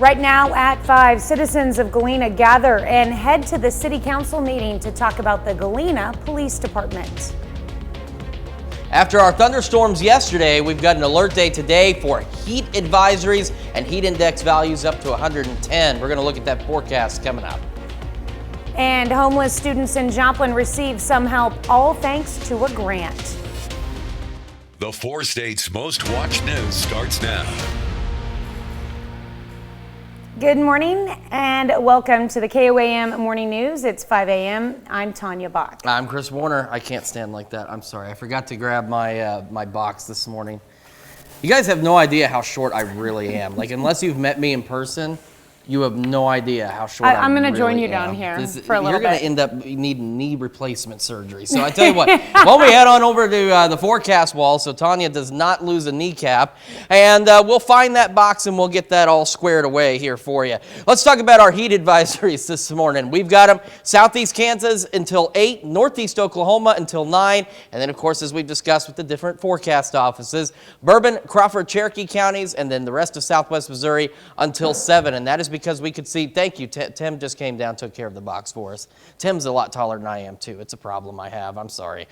Right now at 5, citizens of Galena gather and head to the city council meeting to talk about the Galena Police Department. After our thunderstorms yesterday, we've got an alert day today for heat advisories and heat index values up to 110. We're going to look at that forecast coming up. And homeless students in Joplin receive some help, all thanks to a grant. The 4 states' most watched news starts now. Good morning and welcome to the KOAM Morning News. It's 5 a.m. I'm Tanya Bach. I'm Chris Warner. I can't stand like that. I'm sorry. I forgot to grab my my box this morning. You guys have no idea how short I really am. Like, unless you've met me in person, you have no idea how short I'm going to really join you am. down here for a little bit. You're going to end up needing knee replacement surgery. So I tell you what, why don't we head on over to the forecast wall so Tanya does not lose a kneecap, and we'll find that box and we'll get that all squared away here for you. Let's talk about our heat advisories this morning. We've got them southeast Kansas until 8, northeast Oklahoma until 9, and then of course, as we've discussed with the different forecast offices, Bourbon, Crawford, Cherokee counties, and then the rest of southwest Missouri until 7, and that is because we could see, thank you, Tim just came down, took care of the box for us. Tim's a lot taller than I am too. It's a problem I have, I'm sorry.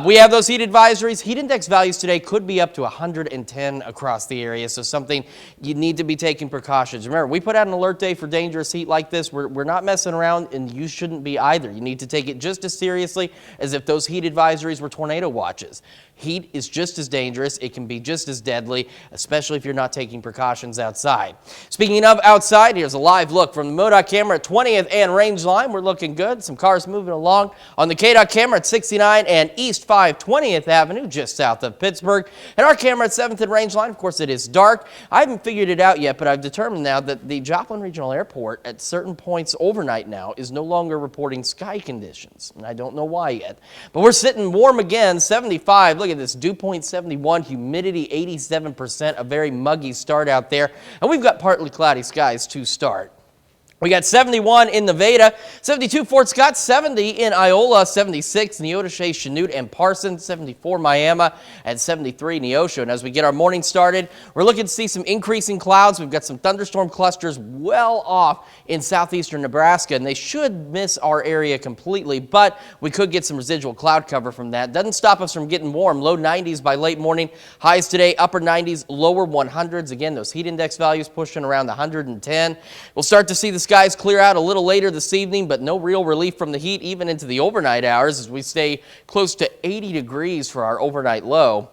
We have those heat advisories. Heat index values today could be up to 110 across the area, so something you need to be taking precautions. Remember, we put out an alert day for dangerous heat like this. We're not messing around, and you shouldn't be either. You need to take it just as seriously as if those heat advisories were tornado watches. Heat is just as dangerous. It can be just as deadly, especially if you're not taking precautions outside. Speaking of outside, here's a live look from the MoDOT camera at 20th and Range Line. We're looking good. Some cars moving along on the KDOT camera at 69 and East 520th Avenue, just south of Pittsburgh. And our camera at 7th and Range Line, of course, it is dark. I haven't figured it out yet, but I've determined now that the Joplin Regional Airport at certain points overnight now is no longer reporting sky conditions. And I don't know why yet. But we're sitting warm again, 75. Look at this, dew point 71, humidity 87%, a very muggy start out there. And we've got partly cloudy skies to start. We got 71 in Nevada, 72 Fort Scott, 70 in Iola, 76 Neodesha, Chanute, and Parsons, 74 Miami, and 73 Neosho. And as we get our morning started, we're looking to see some increasing clouds. We've got some thunderstorm clusters well off in southeastern Nebraska, and they should miss our area completely, but we could get some residual cloud cover from that. Doesn't stop us from getting warm. Low 90s by late morning. Highs today, upper 90s, lower 100s. Again, those heat index values pushing around the 110. We'll start to see the skies clear out a little later this evening, but no real relief from the heat even into the overnight hours as we stay close to 80 degrees for our overnight low.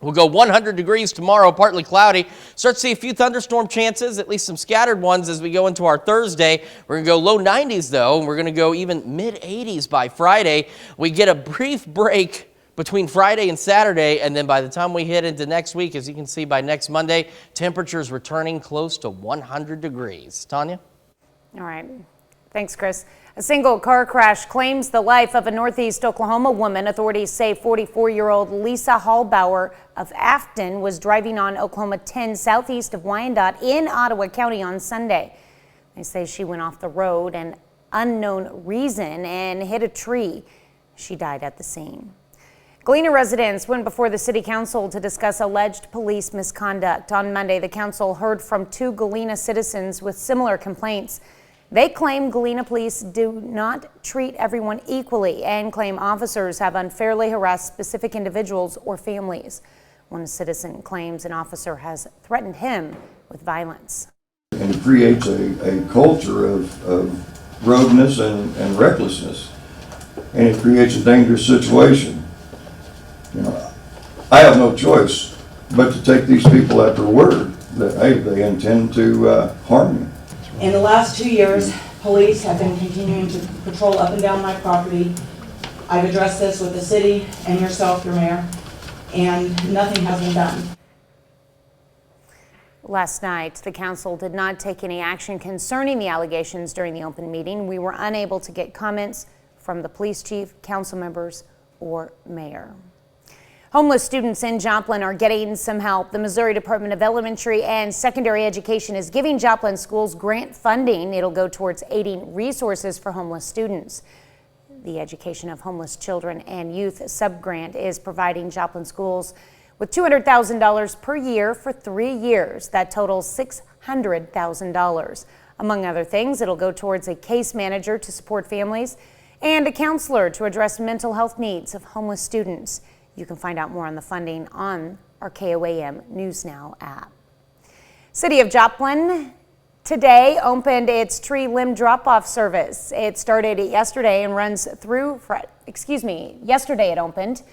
We'll go 100 degrees tomorrow, partly cloudy. Start to see a few thunderstorm chances, at least some scattered ones as we go into our Thursday. We're going to go low 90s though, and we're going to go even mid 80s by Friday. We get a brief break between Friday and Saturday, and then by the time we hit into next week, as you can see by next Monday, temperatures returning close to 100 degrees. Tanya? All right. Thanks, Chris. A single car crash claims the life of a northeast Oklahoma woman. Authorities say 44-year-old Lisa Hallbauer of Afton was driving on Oklahoma 10 southeast of Wyandotte in Ottawa County on Sunday. They say she went off the road an unknown reason and hit a tree. She died at the scene. Galena residents went before the city council to discuss alleged police misconduct. On Monday, the council heard from 2 Galena citizens with similar complaints. They claim Galena police do not treat everyone equally and claim officers have unfairly harassed specific individuals or families. One citizen claims an officer has threatened him with violence. And it creates a culture of rogueness and recklessness, and it creates a dangerous situation. You know, I have no choice but to take these people at their word that, hey, they intend to harm me. In the last 2 years, police have been continuing to patrol up and down my property. I've addressed this with the city and yourself, your mayor, and nothing has been done. Last night, the council did not take any action concerning the allegations during the open meeting. We were unable to get comments from the police chief, council members, or mayor. Homeless students in Joplin are getting some help. The Missouri Department of Elementary and Secondary Education is giving Joplin schools grant funding. It'll go towards aiding resources for homeless students. The Education of Homeless Children and Youth subgrant is providing Joplin schools with $200,000 per year for 3 years. That totals $600,000. Among other things, it'll go towards a case manager to support families and a counselor to address mental health needs of homeless students. You can find out more on the funding on our KOAM News Now app. City of Joplin today opened its tree limb drop-off service. It started yesterday and runs through, yesterday it opened.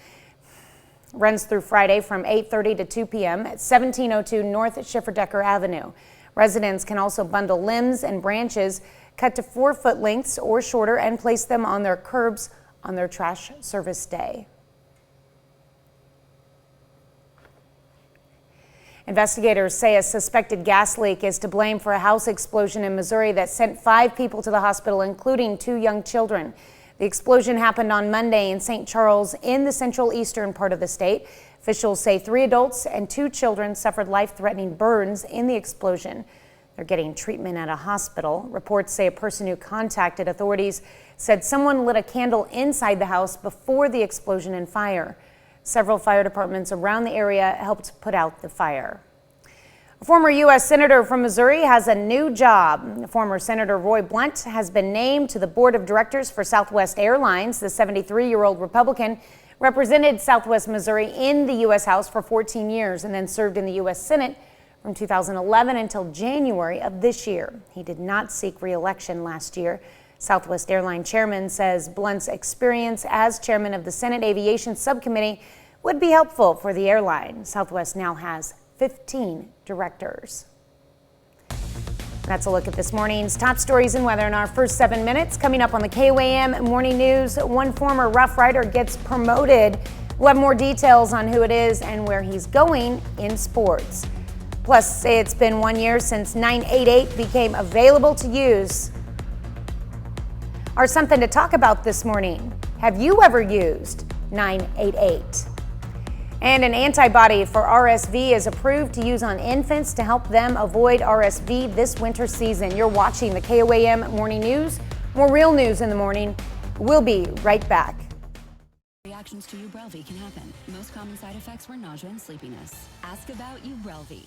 Runs through Friday from 8:30 to 2 p.m. at 1702 North Schifferdecker Avenue. Residents can also bundle limbs and branches cut to 4-foot lengths or shorter and place them on their curbs on their trash service day. Investigators say a suspected gas leak is to blame for a house explosion in Missouri that sent 5 people to the hospital, including 2 young children. The explosion happened on Monday in St. Charles in the central eastern part of the state. Officials say 3 adults and 2 children suffered life-threatening burns in the explosion. They're getting treatment at a hospital. Reports say a person who contacted authorities said someone lit a candle inside the house before the explosion and fire. Several fire departments around the area helped put out the fire. A former U.S. Senator from Missouri has a new job. Former Senator Roy Blunt has been named to the board of directors for Southwest Airlines. The 73-year-old Republican represented Southwest Missouri in the U.S. House for 14 years and then served in the U.S. Senate from 2011 until January of this year. He did not seek re-election last year. Southwest Airline chairman says Blunt's experience as chairman of the Senate Aviation Subcommittee would be helpful for the airline. Southwest now has 15 directors. That's a look at this morning's top stories and weather in our first 7 minutes. Coming up on the KOAM Morning News, one former Rough Rider gets promoted. We'll have more details on who it is and where he's going in sports. Plus, it's been 1 year since 988 became available to use. Or something to talk about this morning. Have you ever used 988? And an antibody for RSV is approved to use on infants to help them avoid RSV this winter season. You're watching the KOAM Morning News. More real news in the morning. We'll be right back. Reactions to Ubrelvy can happen. Most common side effects were nausea and sleepiness. Ask about Ubrelvy.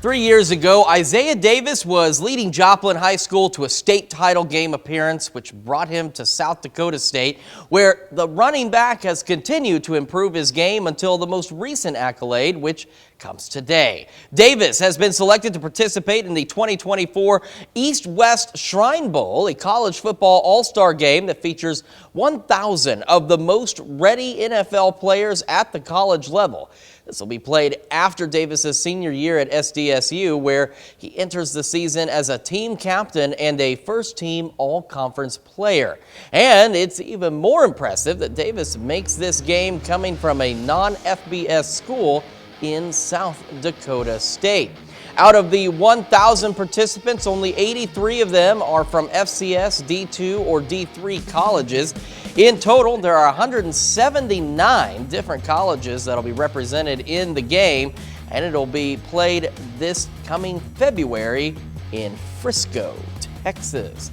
3 years ago, Isaiah Davis was leading Joplin High School to a state title game appearance, which brought him to South Dakota State, where the running back has continued to improve his game until the most recent accolade, which comes today. Davis has been selected to participate in the 2024 East-West Shrine Bowl, a college football all-star game that features 1,000 of the most ready NFL players at the college level. This will be played after Davis's senior year at SDSU, where he enters the season as a team captain and a first-team all-conference player. And it's even more impressive that Davis makes this game coming from a non-FBS school in South Dakota State. Out of the 1,000 participants, only 83 of them are from FCS, D2, or D3 colleges. In total, there are 179 different colleges that'll be represented in the game, and it'll be played this coming February in Frisco, Texas.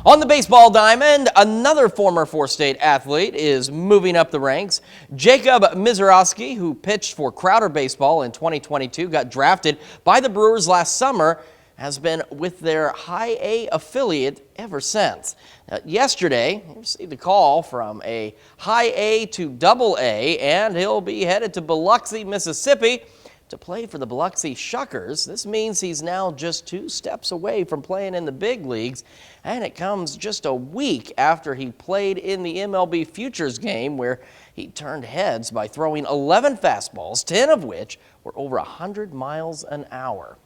On the baseball diamond, another former four-state athlete is moving up the ranks. Jacob Mizorowski, who pitched for Crowder Baseball in 2022, got drafted by the Brewers last summer, has been with their High A affiliate ever since. Yesterday, he received a call from a High A to Double A, and he'll be headed to Biloxi, Mississippi, to play for the Biloxi Shuckers. This means he's now just 2 steps away from playing in the big leagues, and it comes just a week after he played in the MLB Futures game, where he turned heads by throwing 11 fastballs, 10 of which were over 100 miles an hour.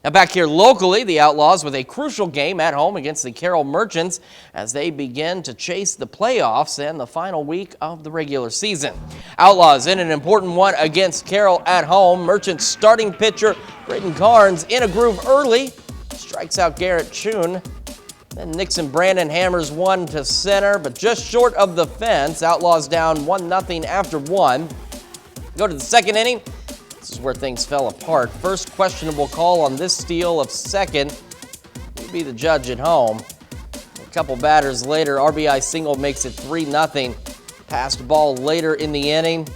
Now back here locally, the Outlaws with a crucial game at home against the Carroll Merchants as they begin to chase the playoffs and the final week of the regular season. Outlaws in an important one against Carroll at home. Merchants starting pitcher Britton Carnes in a groove early, strikes out Garrett Chun. Then Nixon Brandon hammers one to center, but just short of the fence. Outlaws down 1-0 after 1. Go to the second inning. This is where things fell apart. First questionable call on this steal of second. You'd be the judge at home. couple batters later, RBI single makes it 3-0. Passed ball later in the inning.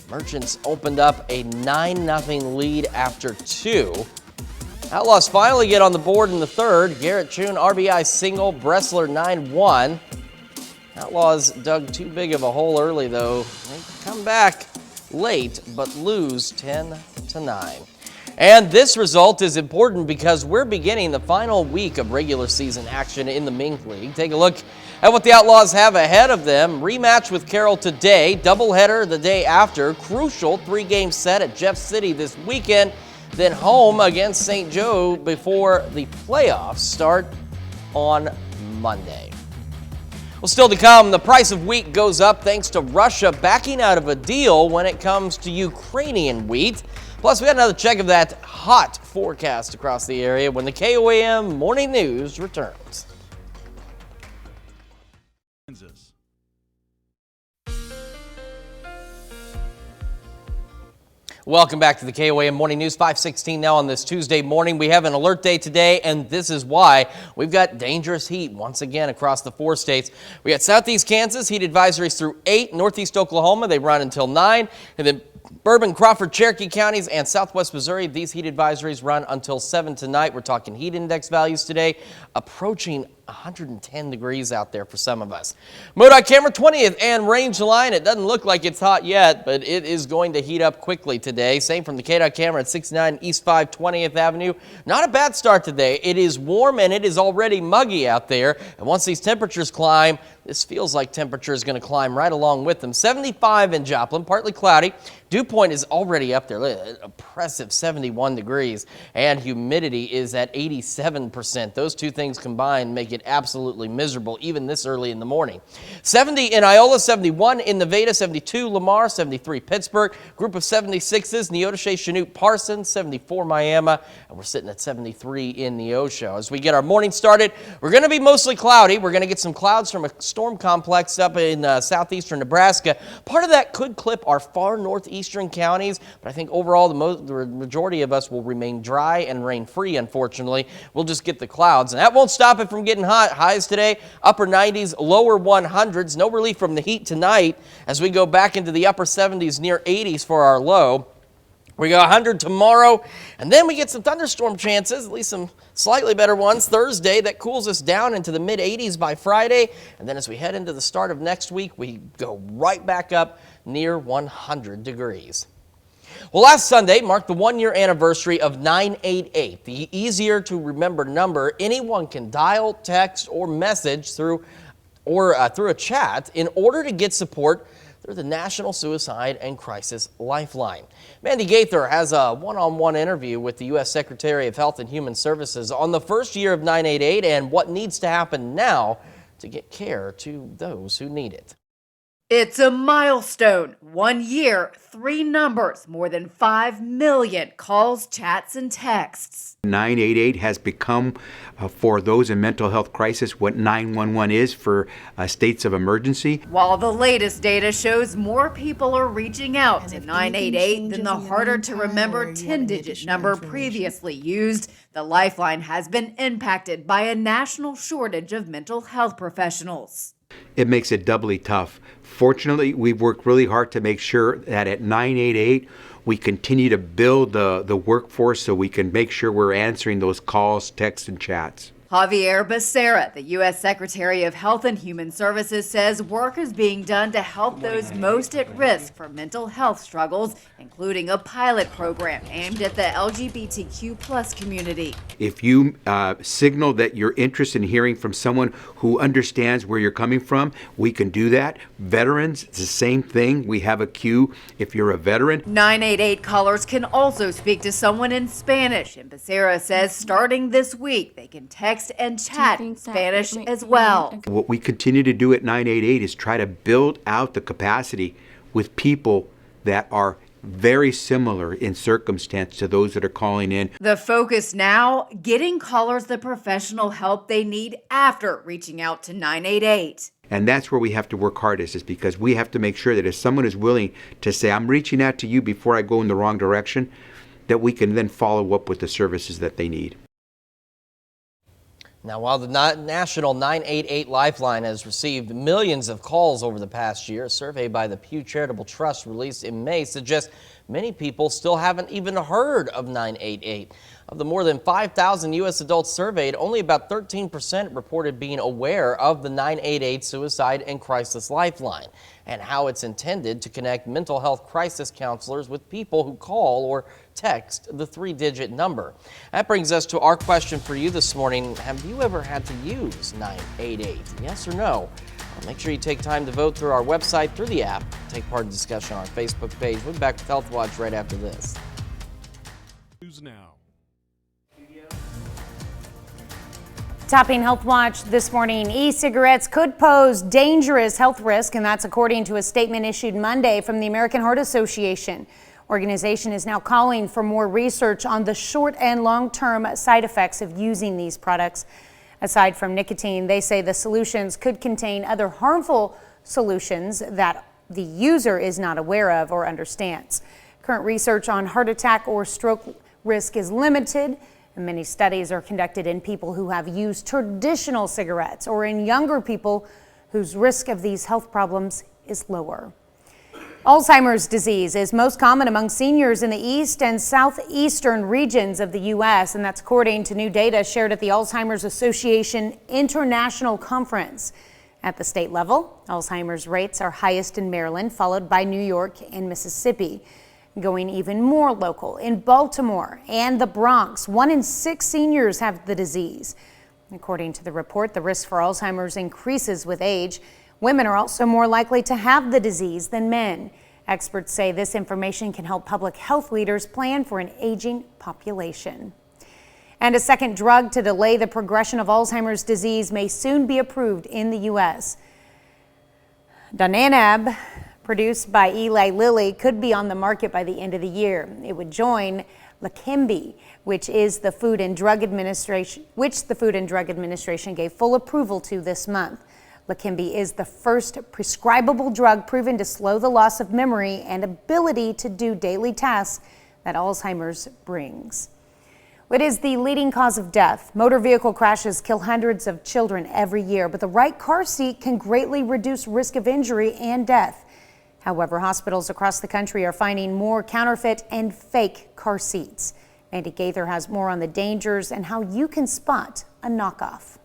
Merchants opened up a 9-0 lead after 2. Outlaws finally get on the board in the third. Garrett Chun RBI single, Bressler 9-1. Outlaws dug too big of a hole early though. They come back late but lose 10-9. And this result is important because we're beginning the final week of regular season action in the Mink League. Take a look at what the Outlaws have ahead of them. Rematch with Carroll today, doubleheader the day after, crucial 3-game set at Jeff City this weekend, then home against St. Joe before the playoffs start on Monday. Well, still to come, the price of wheat goes up thanks to Russia backing out of a deal when it comes to Ukrainian wheat. Plus, we got another check of that hot forecast across the area when the KOAM Morning News returns. Welcome back to the KOAM Morning News, 5:16 now on this Tuesday morning. We have an alert day today, and this is why. We've got dangerous heat once again across the 4 states. We got southeast Kansas, heat advisories through 8, northeast Oklahoma, they run until 9, and then Bourbon, Crawford, Cherokee counties, and southwest Missouri, these heat advisories run until 7 tonight. We're talking heat index values today, approaching 110 degrees out there for some of us. MoDOT camera 20th and range line. It doesn't look like it's hot yet, but it is going to heat up quickly today. Same from the KDOT camera at 69 East 520th Avenue. Not a bad start today. It is warm and it is already muggy out there. And once these temperatures climb, this feels like temperature is going to climb right along with them. 75 in Joplin, partly cloudy. Dew point is already up there, oppressive 71 degrees, and humidity is at 87%. Those two things combined make it absolutely miserable, even this early in the morning. 70 in Iola, 71 in Nevada, 72 Lamar, 73 Pittsburgh, group of 76s, Neodesha, Chanute, Parsons, 74 Miami, and we're sitting at 73 in Neosho. As we get our morning started, we're going to be mostly cloudy. We're going to get some clouds from a storm complex up in southeastern Nebraska. Part of that could clip our far northeastern counties, but I think overall the majority of us will remain dry and rain-free, unfortunately. We'll just get the clouds, and that won't stop it from getting hot. Highs today, upper 90s, lower 100s. No relief from the heat tonight as we go back into the upper 70s, near 80s for our low. We got 100 tomorrow, and then we get some thunderstorm chances, at least some slightly better ones Thursday. That cools us down into the mid-80s by Friday, and then as we head into the start of next week, we go right back up near 100 degrees. Well, last Sunday marked the 1-year anniversary of 988, the easier to remember number anyone can dial, text, or message through a chat in order to get support through the National Suicide and Crisis Lifeline. Mandy Gaither has a one-on-one interview with the U.S. Secretary of Health and Human Services on the first year of 988 and what needs to happen now to get care to those who need it. It's a milestone. 1 year, 3 numbers, more than 5 million calls, chats, and texts. 988 has become, for those in mental health crisis, what 911 is for states of emergency. While the latest data shows more people are reaching out to 988 than the harder to remember 10-digit number previously used, the Lifeline has been impacted by a national shortage of mental health professionals. It makes it doubly tough. Fortunately, we've worked really hard to make sure that at 988, we continue to build the workforce so we can make sure we're answering those calls, texts, and chats. Javier Becerra, the U.S. Secretary of Health and Human Services, says work is being done to help those most at risk for mental health struggles, including a pilot program aimed at the LGBTQ+ community. If you signal that you're interested in hearing from someone who understands where you're coming from, we can do that. Veterans, it's the same thing. We have a queue if you're a veteran. 988 callers can also speak to someone in Spanish, and Becerra says starting this week they can text and chat in Spanish as well. What we continue to do at 988 is try to build out the capacity with people that are very similar in circumstance to those that are calling in. The focus now, getting callers the professional help they need after reaching out to 988. And that's where we have to work hardest, is because we have to make sure that if someone is willing to say, I'm reaching out to you before I go in the wrong direction, that we can then follow up with the services that they need. Now, while the National 988 Lifeline has received millions of calls over the past year, a survey by the Pew Charitable Trust released in May suggests many people still haven't even heard of 988. Of the more than 5,000 U.S. adults surveyed, only about 13% reported being aware of the 988 Suicide and Crisis Lifeline and how it's intended to connect mental health crisis counselors with people who call or text the 3-digit number. That brings us to our question for you this morning. Have you ever had to use 988? Yes or no? Make sure you take time to vote through our website, through the app. Take part in discussion on our Facebook page. We'll be back with Health Watch right after this. News now. Topping Health Watch this morning, e-cigarettes could pose dangerous health risk, and that's according to a statement issued Monday from the American Heart Association. Organization is now calling for more research on the short and long-term side effects of using these products. Aside from nicotine, they say the solutions could contain other harmful solutions that the user is not aware of or understands. Current research on heart attack or stroke risk is limited, and many studies are conducted in people who have used traditional cigarettes or in younger people whose risk of these health problems is lower. Alzheimer's disease is most common among seniors in the east and southeastern regions of the U.S., and that's according to new data shared at the Alzheimer's Association International Conference. At the state level, Alzheimer's rates are highest in Maryland, followed by New York and Mississippi. Going even more local, in Baltimore and the Bronx, 1 in 6 seniors have the disease. According to the report, the risk for Alzheimer's increases with age. Women are also more likely to have the disease than men. Experts say this information can help public health leaders plan for an aging population. And a second drug to delay the progression of Alzheimer's disease may soon be approved in the U.S. Donanemab, produced by Eli Lilly, could be on the market by the end of the year. It would join Leqembi, which the Food and Drug Administration gave full approval to this month. Leqembi is the first prescribable drug proven to slow the loss of memory and ability to do daily tasks that Alzheimer's brings. It is the leading cause of death. Motor vehicle crashes kill hundreds of children every year, but the right car seat can greatly reduce risk of injury and death. However, hospitals across the country are finding more counterfeit and fake car seats. Andy Gaither has more on the dangers and how you can spot a knockoff.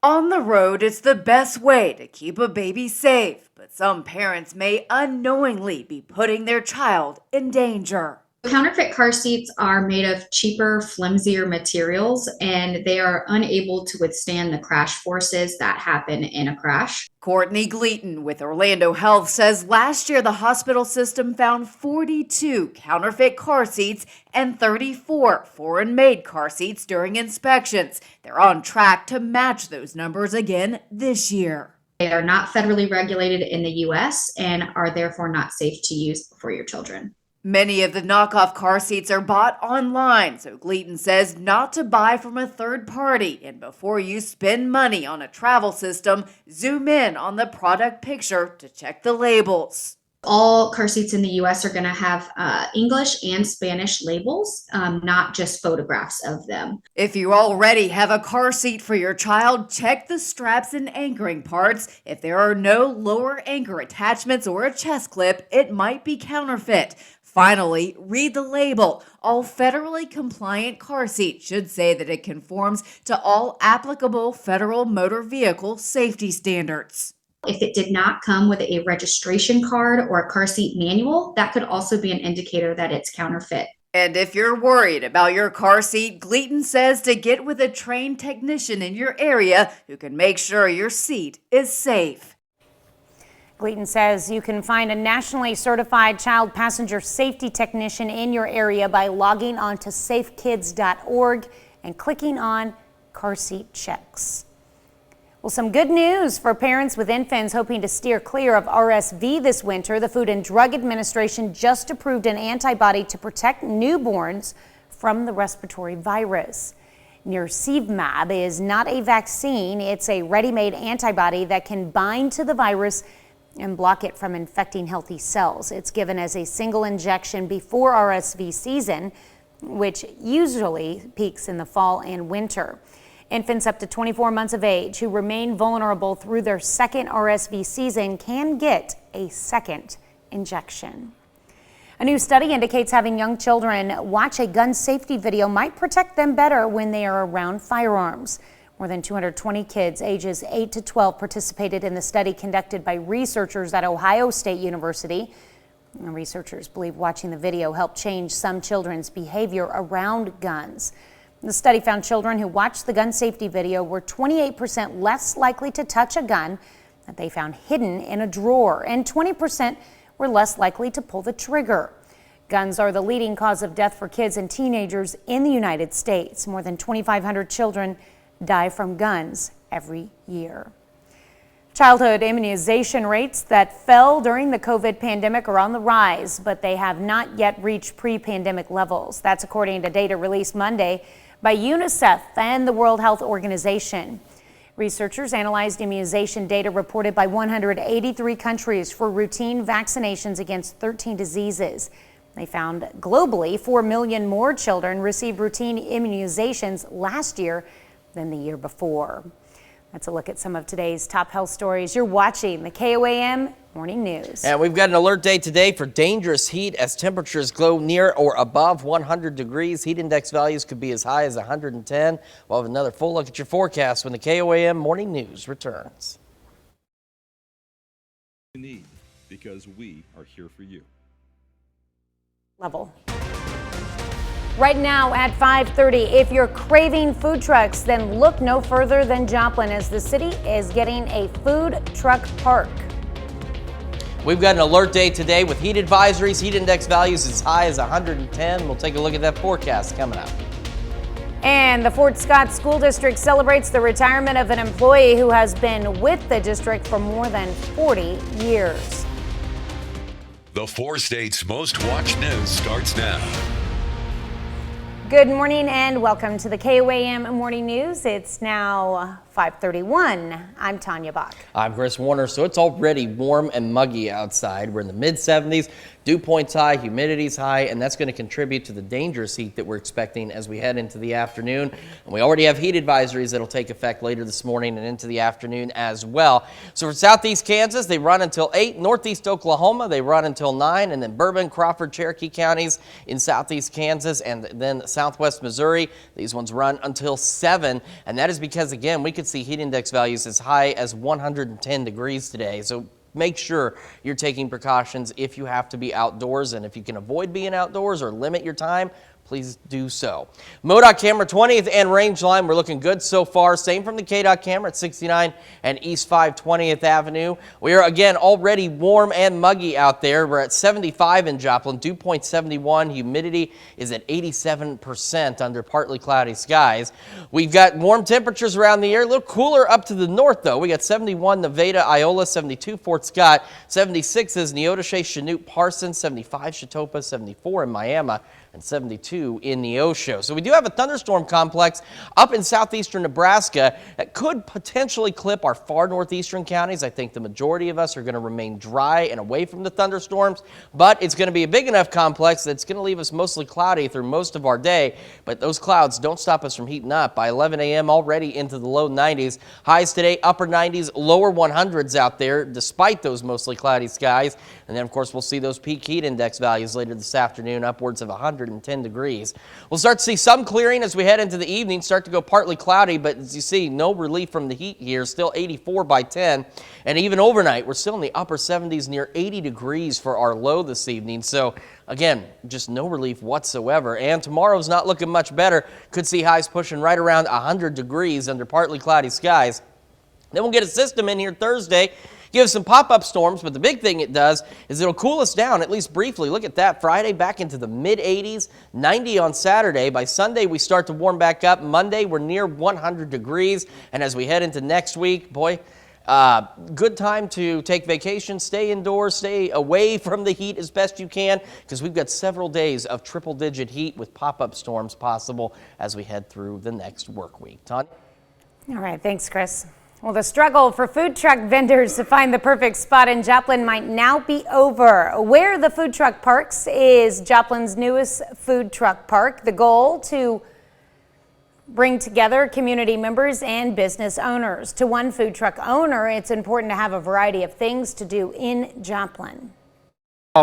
On the road, it's the best way to keep a baby safe, but some parents may unknowingly be putting their child in danger. Counterfeit car seats are made of cheaper, flimsier materials, and they are unable to withstand the crash forces that happen in a crash. Courtney Gleaton with Orlando Health says last year the hospital system found 42 counterfeit car seats and 34 foreign-made car seats during inspections. They're on track to match those numbers again this year. They are not federally regulated in the U.S. and are therefore not safe to use for your children. Many of the knockoff car seats are bought online, so Gleaton says not to buy from a third party. And before you spend money on a travel system, zoom in on the product picture to check the labels. All car seats in the U.S. are going to have English and Spanish labels, not just photographs of them. If you already have a car seat for your child, check the straps and anchoring parts. If there are no lower anchor attachments or a chest clip, it might be counterfeit. Finally, read the label. All federally compliant car seats should say that it conforms to all applicable federal motor vehicle safety standards. If it did not come with a registration card or a car seat manual, that could also be an indicator that it's counterfeit. And if you're worried about your car seat, Gleaton says to get with a trained technician in your area who can make sure your seat is safe. Gleaton says you can find a nationally certified child passenger safety technician in your area by logging on to safekids.org and clicking on car seat checks. Well, some good news for parents with infants hoping to steer clear of RSV this winter. The Food and Drug Administration just approved an antibody to protect newborns from the respiratory virus. Nirsevimab is not a vaccine. It's a ready-made antibody that can bind to the virus and block it from infecting healthy cells. It's given as a single injection before RSV season, which usually peaks in the fall and winter. Infants up to 24 months of age who remain vulnerable through their second RSV season can get a second injection. A new study indicates having young children watch a gun safety video might protect them better when they are around firearms. More than 220 kids ages 8 to 12 participated in the study conducted by researchers at Ohio State University. And researchers believe watching the video helped change some children's behavior around guns. The study found children who watched the gun safety video were 28% less likely to touch a gun that they found hidden in a drawer, and 20% were less likely to pull the trigger. Guns are the leading cause of death for kids and teenagers in the United States. More than 2,500 children die from guns every year. Childhood immunization rates that fell during the COVID pandemic are on the rise, but they have not yet reached pre-pandemic levels. That's according to data released Monday by UNICEF and the World Health Organization. Researchers analyzed immunization data reported by 183 countries for routine vaccinations against 13 diseases. They found globally 4 million more children received routine immunizations last year than the year before. That's a look at some of today's top health stories. You're watching the KOAM Morning News. And we've got an alert day today for dangerous heat as temperatures go near or above 100 degrees. Heat index values could be as high as 110. We'll have another full look at your forecast when the KOAM Morning News returns. You need, because we are here for you. Level. Right now at 5:30, if you're craving food trucks, then look no further than Joplin as the city is getting a food truck park. We've got an alert day today with heat advisories, heat index values as high as 110. We'll take a look at that forecast coming up. And the Fort Scott School District celebrates the retirement of an employee who has been with the district for more than 40 years. The 4 states' most watched news starts now. Good morning and welcome to the KOAM Morning News. It's now 5:31. I'm Tanya Bach. I'm Chris Warner. So it's already warm and muggy outside. We're in the mid-70s. Dew points high, humidity's high, and that's going to contribute to the dangerous heat that we're expecting as we head into the afternoon. And we already have heat advisories that'll take effect later this morning and into the afternoon as well. So for southeast Kansas, they run until 8. Northeast Oklahoma, they run until 9. And then Bourbon, Crawford, Cherokee counties in southeast Kansas and then southwest Missouri, these ones run until 7. And that is because, again, we could see heat index values as high as 110 degrees today. So make sure you're taking precautions if you have to be outdoors, and if you can avoid being outdoors or limit your time, please do so. MoDOT camera 20th and range line, we're looking good so far. Same from the KDOT camera at 69 and East 520th Avenue. We are again already warm and muggy out there. We're at 75 in Joplin, dew point 71. Humidity is at 87% under partly cloudy skies. We've got warm temperatures around the air. A little cooler up to the north though. We got 71 Nevada, Iola, 72 Fort Scott, 76 is Neodesha, Chanute, Parsons, 75 Chitopa, 74 in Miami, and 72 in Neosho. So we do have a thunderstorm complex up in southeastern Nebraska that could potentially clip our far northeastern counties. I think the majority of us are going to remain dry and away from the thunderstorms, but it's going to be a big enough complex that's going to leave us mostly cloudy through most of our day. But those clouds don't stop us from heating up. By 11 a.m. already into the low 90s. Highs today, upper 90s, lower 100s out there despite those mostly cloudy skies. And then, of course, we'll see those peak heat index values later this afternoon, upwards of 110 degrees. We'll start to see some clearing as we head into the evening, start to go partly cloudy, but as you see, no relief from the heat here, still 84 by 10. And even overnight, we're still in the upper 70s, near 80 degrees for our low this evening. So again, just no relief whatsoever. And tomorrow's not looking much better. Could see highs pushing right around 100 degrees under partly cloudy skies. Then we'll get a system in here Thursday. Give some pop-up storms, but the big thing it does is it'll cool us down, at least briefly. Look at that, Friday back into the mid-80s, 90 on Saturday. By Sunday, we start to warm back up. Monday, we're near 100 degrees. And as we head into next week, boy, good time to take vacation, stay indoors, stay away from the heat as best you can, because we've got several days of triple-digit heat with pop-up storms possible as we head through the next work week. Tanya? All right, thanks, Chris. Well, the struggle for food truck vendors to find the perfect spot in Joplin might now be over. Where the Food Truck Parks is Joplin's newest food truck park. The goal to bring together community members and business owners. To one food truck owner, it's important to have a variety of things to do in Joplin.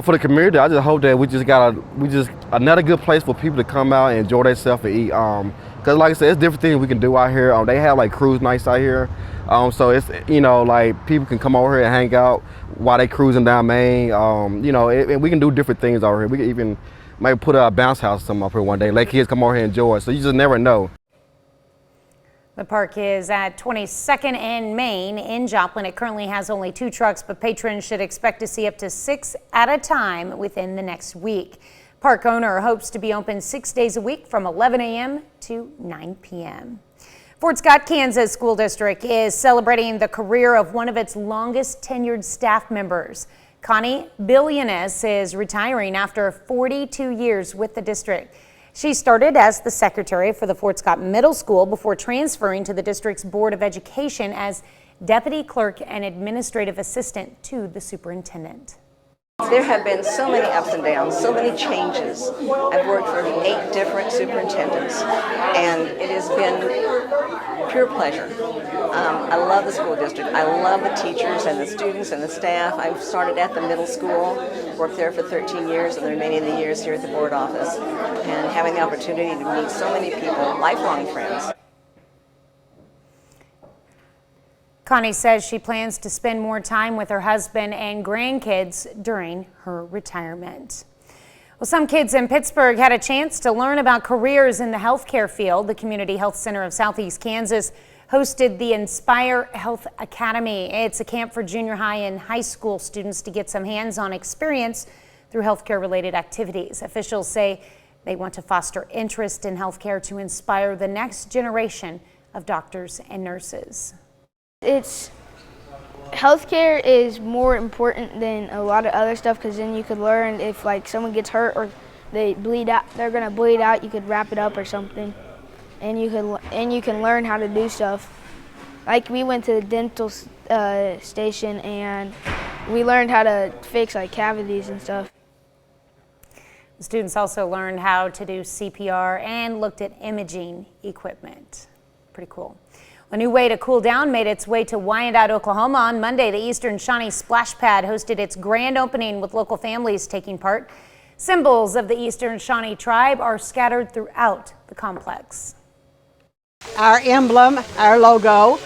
For the community, I just hope that we just another good place for people to come out and enjoy themselves and eat. Cause like I said, it's different things we can do out here. They have like cruise nights out here, so it's like people can come over here and hang out while they cruising down Main. And we can do different things over here. We can even maybe put a bounce house or something up here one day. Let kids come over here and enjoy it. So you just never know. The park is at 22nd and Main in Joplin. It currently has only 2 trucks, but patrons should expect to see up to 6 at a time within the next week. Park owner hopes to be open 6 days a week from 11 a.m. to 9 p.m. Fort Scott, Kansas School District is celebrating the career of one of its longest tenured staff members. Connie Billionis is retiring after 42 years with the district. She started as the secretary for the Fort Scott Middle School before transferring to the district's Board of Education as deputy clerk and administrative assistant to the superintendent. There have been so many ups and downs, so many changes. I've worked for 8 different superintendents, and it has been pure pleasure. I love the school district. I love the teachers and the students and the staff. I've started at the middle school, worked there for 13 years, and the remaining of the years here at the board office, and having the opportunity to meet so many people, lifelong friends. Connie says she plans to spend more time with her husband and grandkids during her retirement. Well, some kids in Pittsburgh had a chance to learn about careers in the healthcare field. The Community Health Center of Southeast Kansas hosted the Inspire Health Academy. It's a camp for junior high and high school students to get some hands-on experience through healthcare-related activities. Officials say they want to foster interest in healthcare to inspire the next generation of doctors and nurses. Healthcare is more important than a lot of other stuff, because then you could learn if like someone gets hurt or they bleed out, they're gonna bleed out, you could wrap it up or something, and you can learn how to do stuff. Like we went to the dental station and we learned how to fix like cavities and stuff. The students also learned how to do CPR and looked at imaging equipment. Pretty cool. A new way to cool down made its way to Wyandotte, Oklahoma. On Monday, the Eastern Shawnee Splash Pad hosted its grand opening with local families taking part. Symbols of the Eastern Shawnee tribe are scattered throughout the complex. Our emblem, our logo,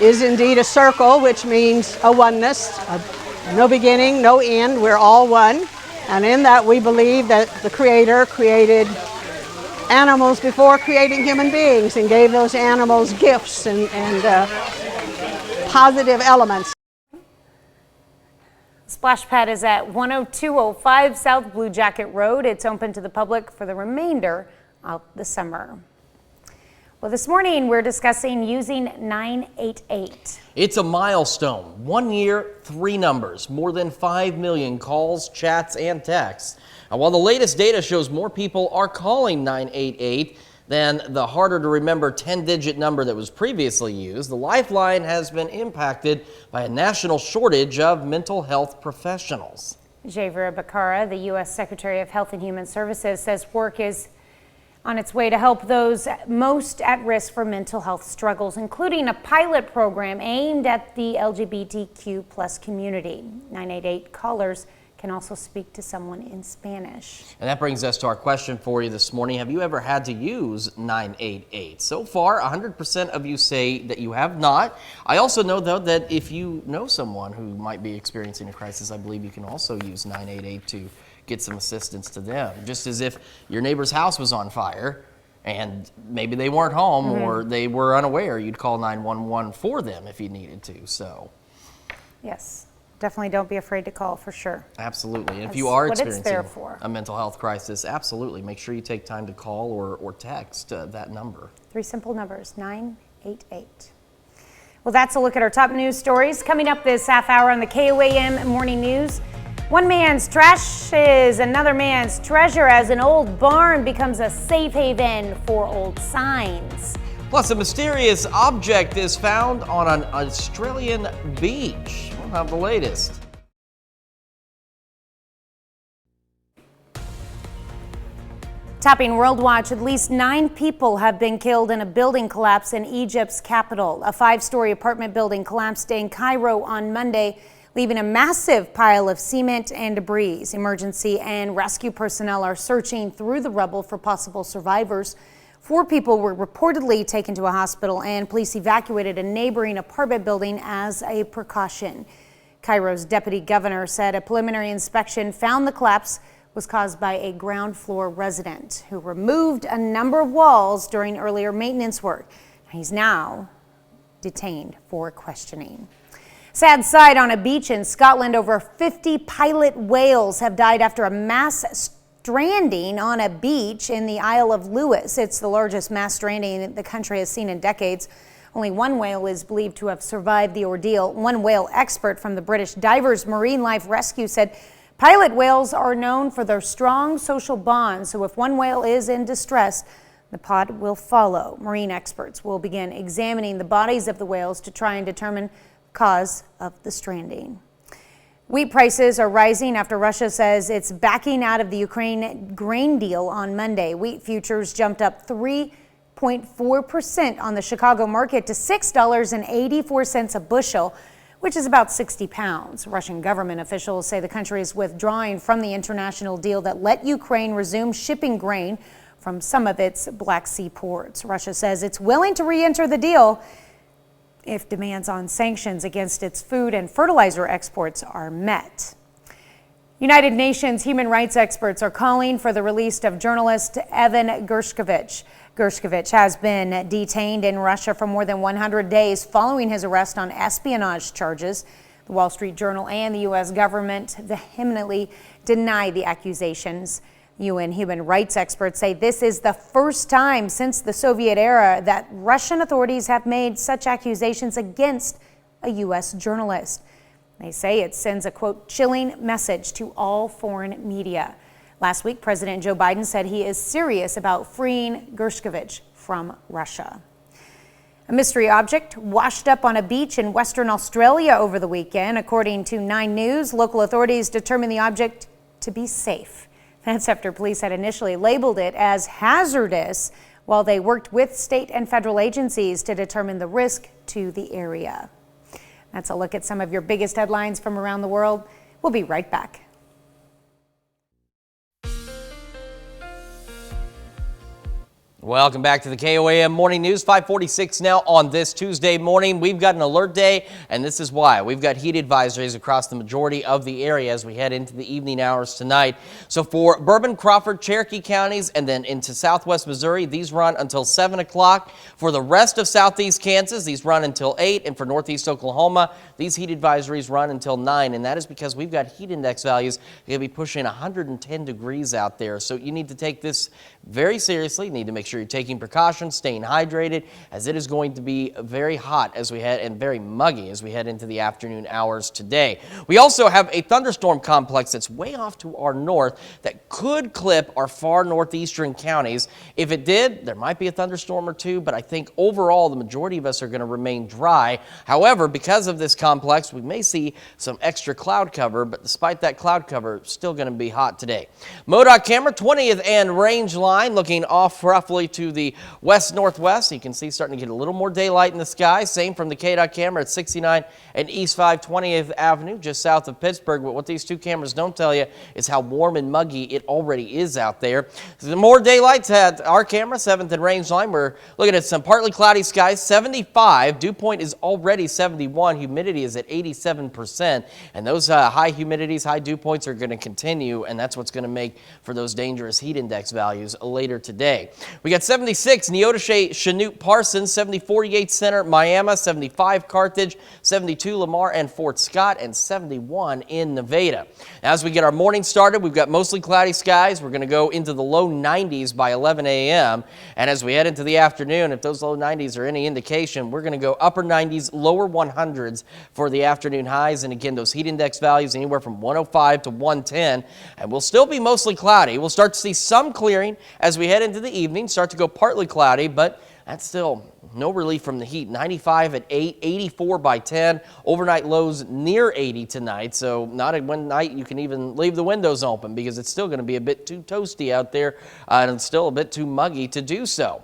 is indeed a circle, which means a oneness, no beginning, no end. We're all one. And in that, we believe that the Creator created animals before creating human beings and gave those animals gifts and positive elements. Splash Pad is at 10205 South Blue Jacket Road. It's open to the public for the remainder of the summer. Well, this morning we're discussing using 988. It's a milestone. 1 year, 3 numbers, more than 5 million calls, chats, and texts. And while the latest data shows more people are calling 988 than the harder to remember 10-digit number that was previously used, the Lifeline has been impacted by a national shortage of mental health professionals. Javier Becerra, the U.S. Secretary of Health and Human Services, says work is on its way to help those most at risk for mental health struggles, including a pilot program aimed at the LGBTQ plus community. 988 callers can also speak to someone in Spanish. And that brings us to our question for you this morning. Have you ever had to use 988? So far, 100% of you say that you have not. I also know, though, that if you know someone who might be experiencing a crisis, I believe you can also use 988 to get some assistance to them. Just as if your neighbor's house was on fire and maybe they weren't home or they were unaware, you'd call 911 for them if you needed to. So, yes. Definitely don't be afraid to call, for sure. Absolutely. And if you are experiencing for. a mental health crisis, absolutely make sure you take time to call or text that number. 3 simple numbers, 988. Well, that's a look at our top news stories. Coming up this half hour on the KOAM Morning News, one man's trash is another man's treasure as an old barn becomes a safe haven for old signs. Plus, a mysterious object is found on an Australian beach. We'll have the latest. Topping World Watch, at least 9 people have been killed in a building collapse in Egypt's capital. A 5-story apartment building collapsed in Cairo on Monday, leaving a massive pile of cement and debris. Emergency and rescue personnel are searching through the rubble for possible survivors. 4 people were reportedly taken to a hospital, and police evacuated a neighboring apartment building as a precaution. Cairo's deputy governor said a preliminary inspection found the collapse was caused by a ground floor resident who removed a number of walls during earlier maintenance work. He's now detained for questioning. Sad sight on a beach in Scotland. Over 50 pilot whales have died after a mass stranding on a beach in the Isle of Lewis. It's the largest mass stranding the country has seen in decades. Only 1 whale is believed to have survived the ordeal. One whale expert from the British Divers Marine Life Rescue said pilot whales are known for their strong social bonds, so if one whale is in distress, the pod will follow. Marine experts will begin examining the bodies of the whales to try and determine the cause of the stranding. Wheat prices are rising after Russia says it's backing out of the Ukraine grain deal on Monday. Wheat futures jumped up 3.4% on the Chicago market to $6.84 a bushel, which is about 60 pounds. Russian government officials say the country is withdrawing from the international deal that let Ukraine resume shipping grain from some of its Black Sea ports. Russia says it's willing to re-enter the deal if demands on sanctions against its food and fertilizer exports are met. United Nations human rights experts are calling for the release of journalist Evan Gershkovich. Gershkovich has been detained in Russia for more than 100 days following his arrest on espionage charges. The Wall Street Journal and the U.S. government vehemently deny the accusations. UN human rights experts say this is the first time since the Soviet era that Russian authorities have made such accusations against a U.S. journalist. They say it sends a, quote, chilling message to all foreign media. Last week, President Joe Biden said he is serious about freeing Gershkovich from Russia. A mystery object washed up on a beach in Western Australia over the weekend. According to 9 News, local authorities determined the object to be safe. That's after police had initially labeled it as hazardous while they worked with state and federal agencies to determine the risk to the area. That's a look at some of your biggest headlines from around the world. We'll be right back. Welcome back to the KOAM Morning News, 5:46 now on this Tuesday morning. We've got an alert day, and this is why. We've got heat advisories across the majority of the area as we head into the evening hours tonight. So for Bourbon, Crawford, Cherokee counties, and then into southwest Missouri, these run until 7 o'clock. For the rest of southeast Kansas, these run until 8, and for northeast Oklahoma, these heat advisories run until 9, and that is because we've got heat index values going to be pushing 110 degrees out there. So you need to take this very seriously. You need to make sure you're taking precautions, staying hydrated, as it is going to be very hot as we head and very muggy as we head into the afternoon hours today. We also have a thunderstorm complex that's way off to our north that could clip our far northeastern counties. If it did, there might be a thunderstorm or two, but I think overall the majority of us are going to remain dry. However, because of this complex, we may see some extra cloud cover, but despite that cloud cover, still going to be hot today. MoDOT camera 20th and range line looking off roughly to the west-northwest. You can see starting to get a little more daylight in the sky. Same from the KDOT camera at 69 and East 520th Avenue, just south of Pittsburgh. But what these two cameras don't tell you is how warm and muggy it already is out there. So more daylight at our camera, 7th and range line. We're looking at some partly cloudy skies, 75. Dew point is already 71. Humidity is at 87%. And those high humidities, high dew points are going to continue, and that's what's going to make for those dangerous heat index values later today. We got 76 Neodesha, Chanute, Parsons, 74 Yates Center, Miami, 75 Carthage, 72 Lamar and Fort Scott, and 71 in Nevada. As we get our morning started, we've got mostly cloudy skies. We're going to go into the low 90s by 11 a.m. And as we head into the afternoon, if those low 90s are any indication, we're going to go upper 90s, lower 100s for the afternoon highs. And again, those heat index values anywhere from 105 to 110. And we'll still be mostly cloudy. We'll start to see some clearing as we head into the evening, start to go partly cloudy, but that's still no relief from the heat. 95 at 8, 84 by 10. Overnight lows near 80 tonight, so not at one night you can even leave the windows open because it's still going to be a bit too toasty out there and it's still a bit too muggy to do so.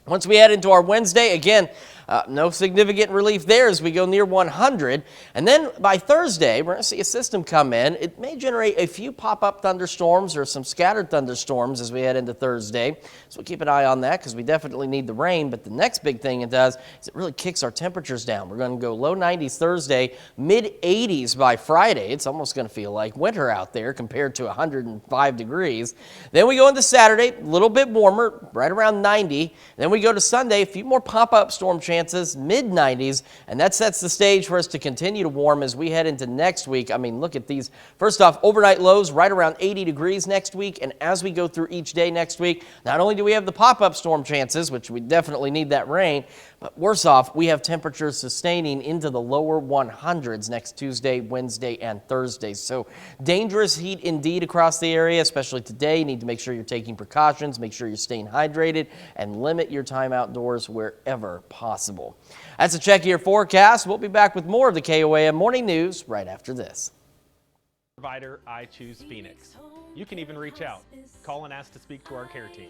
Once we head into our Wednesday, again, no significant relief there as we go near 100. And then by Thursday, we're going to see a system come in. It may generate a few pop-up thunderstorms or some scattered thunderstorms as we head into Thursday. So we'll keep an eye on that because we definitely need the rain. But the next big thing it does is it really kicks our temperatures down. We're going to go low 90s Thursday, mid 80s by Friday. It's almost going to feel like winter out there compared to 105 degrees. Then we go into Saturday, a little bit warmer, right around 90. Then we go to Sunday, a few more pop-up storm chances, mid-90s, and that sets the stage for us to continue to warm as we head into next week. I mean, look at these. First off, overnight lows right around 80 degrees next week, and as we go through each day next week, not only do we have the pop-up storm chances, which we definitely need that rain, but worse off, we have temperatures sustaining into the lower 100s next Tuesday, Wednesday, and Thursday. So dangerous heat indeed across the area, especially today. You need to make sure you're taking precautions, make sure you're staying hydrated, and limit your time outdoors wherever possible. That's a check of your forecast. We'll be back with more of the KOAM Morning News right after this. Provider, I choose Phoenix. You can even reach out. Call and ask to speak to our care team.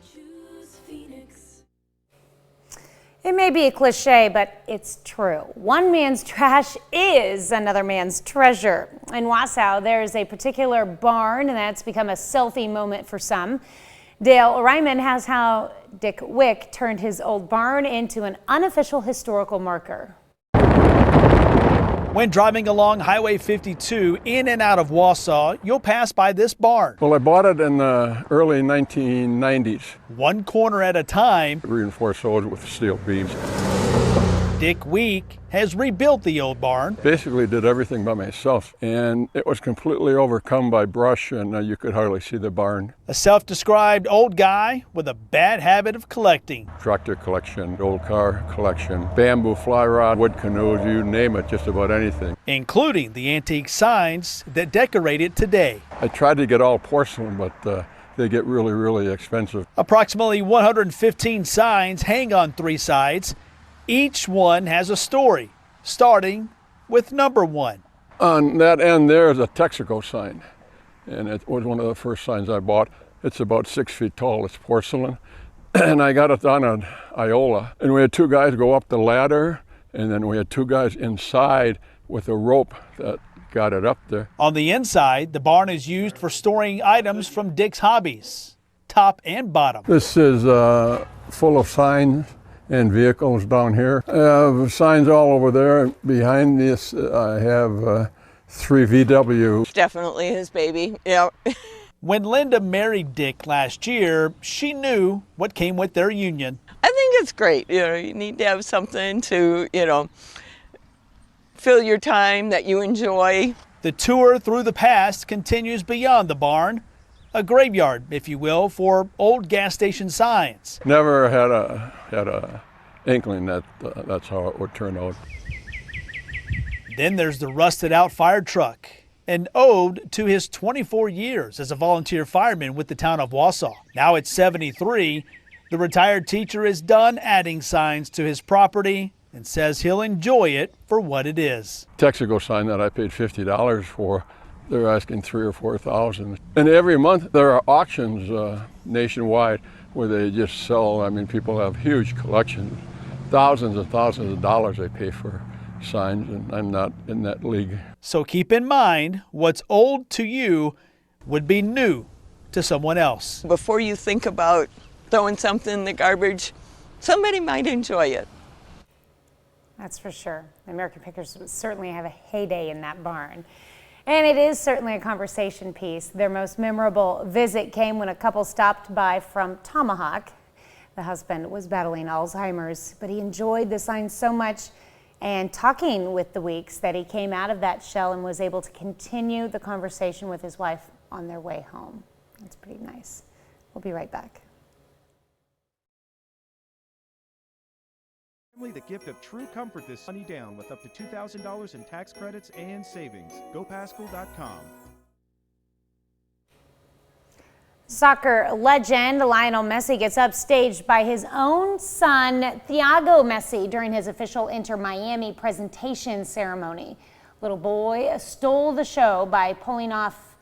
It may be a cliche, but it's true. One man's trash is another man's treasure. In Wausau, there is a particular barn, and that's become a selfie moment for some. Dale Ryman has how Dick Wick turned his old barn into an unofficial historical marker. When driving along Highway 52 in and out of Wausau, you'll pass by this barn. Well, I bought it in the early 1990s. One corner at a time. Reinforced those with steel beams. Dick Week has rebuilt the old barn. Basically did everything by myself, and it was completely overcome by brush, and you could hardly see the barn. A self-described old guy with a bad habit of collecting. Tractor collection, old car collection, bamboo fly rod, wood canoes, you name it, just about anything. Including the antique signs that decorate it today. I tried to get all porcelain, but they get really, really expensive. Approximately 115 signs hang on three sides. Each one has a story, starting with number 1. On that end there is a Texaco sign, and it was one of the first signs I bought. It's about 6 feet tall, it's porcelain, and I got it done on Iola. And we had 2 guys go up the ladder, and then we had 2 guys inside with a rope that got it up there. On the inside, the barn is used for storing items from Dick's hobbies, top and bottom. This is full of signs and vehicles down here. I have signs all over there. Behind this, I have 3 VW. Definitely his baby, yeah. When Linda married Dick last year, she knew what came with their union. I think it's great. You need to have something to, fill your time that you enjoy. The tour through the past continues beyond the barn. A graveyard, if you will, for old gas station signs. Never had a inkling that that's how it would turn out. Then there's the rusted out fire truck, an ode to his 24 years as a volunteer fireman with the town of Wausau. Now at 73, the retired teacher is done adding signs to his property and says he'll enjoy it for what it is. Texaco sign that I paid $50 for. They're asking $3,000 or $4,000. And every month there are auctions nationwide where they just sell. I mean, people have huge collections, thousands and thousands of dollars they pay for signs, and I'm not in that league. So keep in mind, what's old to you would be new to someone else. Before you think about throwing something in the garbage, somebody might enjoy it. That's for sure. The American Pickers would certainly have a heyday in that barn. And it is certainly a conversation piece. Their most memorable visit came when a couple stopped by from Tomahawk. The husband was battling Alzheimer's, but he enjoyed the sign so much and talking with the Weeks that he came out of that shell and was able to continue the conversation with his wife on their way home. That's pretty nice. We'll be right back. The gift of true comfort this sunny down with up to $2,000 in tax credits and savings. GoPascal.com. Soccer legend Lionel Messi gets upstaged by his own son, Thiago Messi, during his official Inter Miami presentation ceremony. Little boy stole the show by pulling off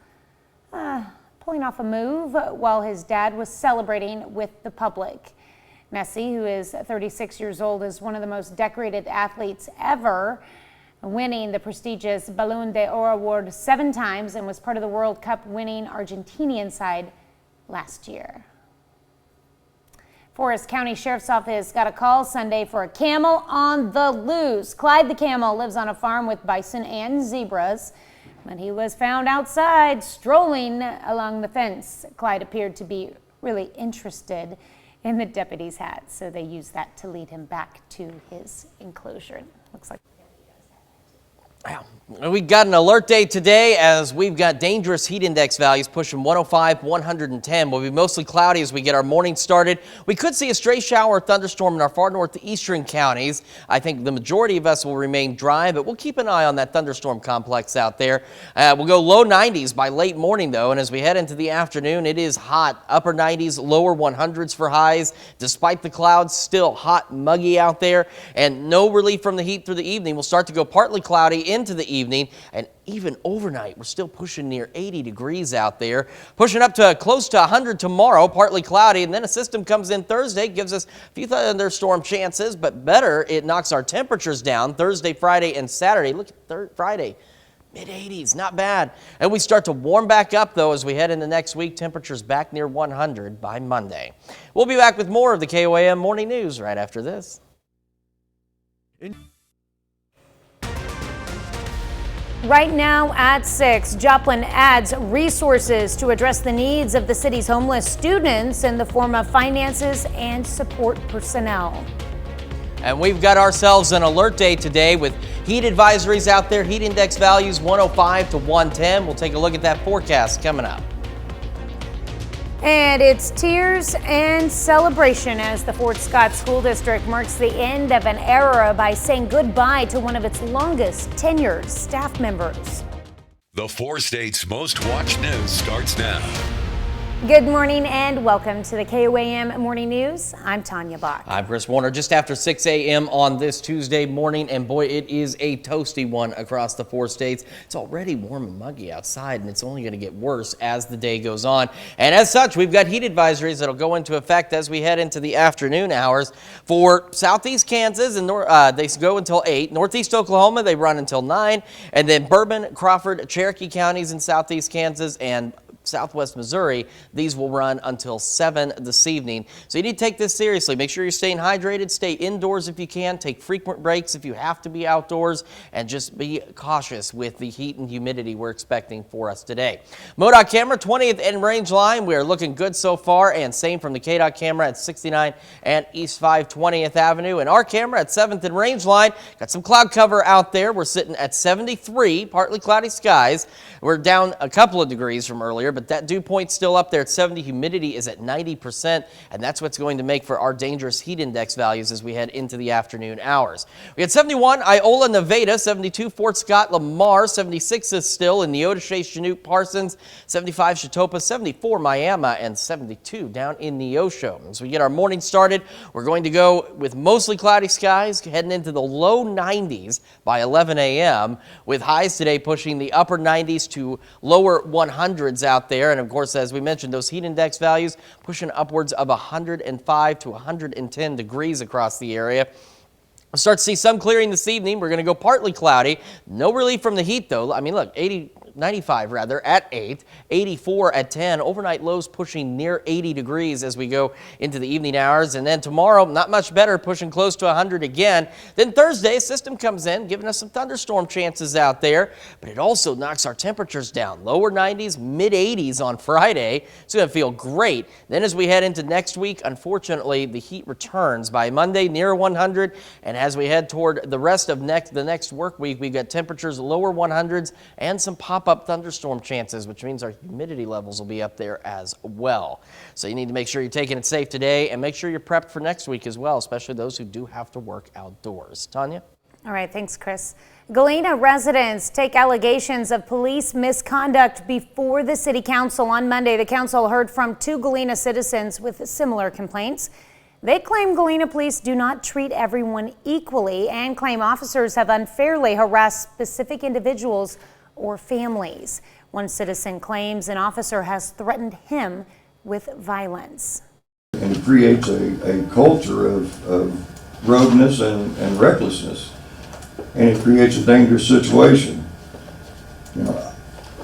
a move while his dad was celebrating with the public. Messi, who is 36 years old, is one of the most decorated athletes ever, winning the prestigious Ballon d'Or award 7 times, and was part of the World Cup winning Argentinian side last year. Forest County Sheriff's Office got a call Sunday for a camel on the loose. Clyde the camel lives on a farm with bison and zebras. When he was found outside strolling along the fence, Clyde appeared to be really interested in the deputy's hat, so they used that to lead him back to his enclosure. Looks like we got an alert day today as we've got dangerous heat index values pushing 105, 110. Will be mostly cloudy as we get our morning started. We could see a stray shower or thunderstorm in our far northeastern counties. I think the majority of us will remain dry, but we'll keep an eye on that thunderstorm complex out there. We'll go low 90s by late morning though, and as we head into the afternoon, it is hot. Upper 90s, lower 100s for highs. Despite the clouds, still hot, muggy out there, and no relief from the heat through the evening. We'll start to go partly cloudy into the evening, and even overnight we're still pushing near 80 degrees out there, pushing up to close to 100 tomorrow, partly cloudy, and then a system comes in Thursday, gives us a few thunderstorm chances, but better, it knocks our temperatures down Thursday, Friday, and Saturday. Look at Friday, mid-80s, not bad. And we start to warm back up though as we head into next week, temperatures back near 100 by Monday. We'll be back with more of the KOAM Morning News right after this. right now at 6, Joplin adds resources to address the needs of the city's homeless students in the form of finances and support personnel. And we've got ourselves an alert day today with heat advisories out there, heat index values 105 to 110. We'll take a look at that forecast coming up. And it's tears and celebration as the Fort Scott School District marks the end of an era by saying goodbye to one of its longest tenured staff members. The 4 states' most watched news starts now. Good morning and welcome to the KOAM Morning News. I'm Tanya Bach. I'm Chris Warner. Just after 6 a.m. on this Tuesday morning, and boy, it is a toasty one across the 4 states. It's already warm and muggy outside, and it's only going to get worse as the day goes on. And as such, we've got heat advisories that'll go into effect as we head into the afternoon hours. For southeast Kansas, and they go until 8. Northeast Oklahoma, they run until 9. And then Bourbon, Crawford, Cherokee counties in southeast Kansas, and Southwest Missouri, these will run until 7 this evening. So you need to take this seriously. Make sure you're staying hydrated, stay indoors if you can, take frequent breaks if you have to be outdoors, and just be cautious with the heat and humidity we're expecting for us today. MoDOT camera, 20th and range line. We are looking good so far, and same from the KDOT camera at 69 and East 520th Avenue. And our camera at 7th and range line, got some cloud cover out there. We're sitting at 73, partly cloudy skies. We're down a couple of degrees from earlier, but that dew point's still up there at 70. Humidity is at 90%, and that's what's going to make for our dangerous heat index values as we head into the afternoon hours. We had 71 Iola, Nevada, 72 Fort Scott, Lamar, 76 is still in Neodesha, Chinook, Parsons, 75 Chitopa, 74 Miami, and 72 down in Neosho. As we get our morning started, we're going to go with mostly cloudy skies, heading into the low 90s by 11 a.m., with highs today pushing the upper 90s to lower 100s out there. And of course, as we mentioned, those heat index values pushing upwards of 105 to 110 degrees across the area. We'll start to see some clearing this evening. We're going to go partly cloudy. No relief from the heat, though. I mean, look, 95 rather at 8, 84 at 10. Overnight lows pushing near 80 degrees as we go into the evening hours. And then tomorrow, not much better, pushing close to 100 again. Then Thursday, a system comes in, giving us some thunderstorm chances out there. But it also knocks our temperatures down. Lower 90s, mid 80s on Friday. It's going to feel great. Then as we head into next week, unfortunately, the heat returns by Monday near 100. And as we head toward the rest of the next work week, we've got temperatures lower 100s and some pop-up thunderstorm chances, which means our humidity levels will be up there as well. So you need to make sure you're taking it safe today and make sure you're prepped for next week as well, especially those who do have to work outdoors. Tanya? All right, thanks, Chris. Galena residents take allegations of police misconduct before the city council on Monday. The council heard from 2 Galena citizens with similar complaints. They claim Galena police do not treat everyone equally and claim officers have unfairly harassed specific individuals or families. One citizen claims an officer has threatened him with violence. And it creates a culture of rogueness and recklessness. And it creates a dangerous situation. You know,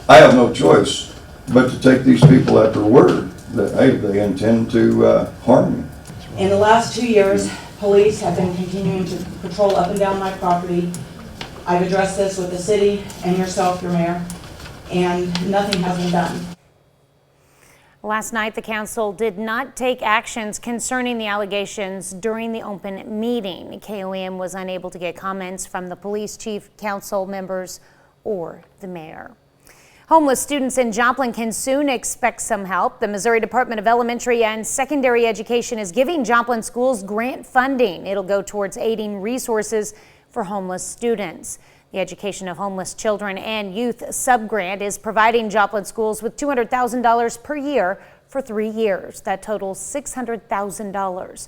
I have no choice but to take these people at their word that, hey, they intend to harm me. In the last 2 years, police have been continuing to patrol up and down my property. I've addressed this with the city and yourself, your mayor, and nothing has been done. Last night, the council did not take actions concerning the allegations during the open meeting. KOAM was unable to get comments from the police chief, council members, or the mayor. Homeless students in Joplin can soon expect some help. The Missouri Department of Elementary and Secondary Education is giving Joplin schools grant funding. It'll go towards aiding resources for homeless students. The Education of Homeless Children and Youth subgrant is providing Joplin schools with $200,000 per year for 3 years. That totals $600,000.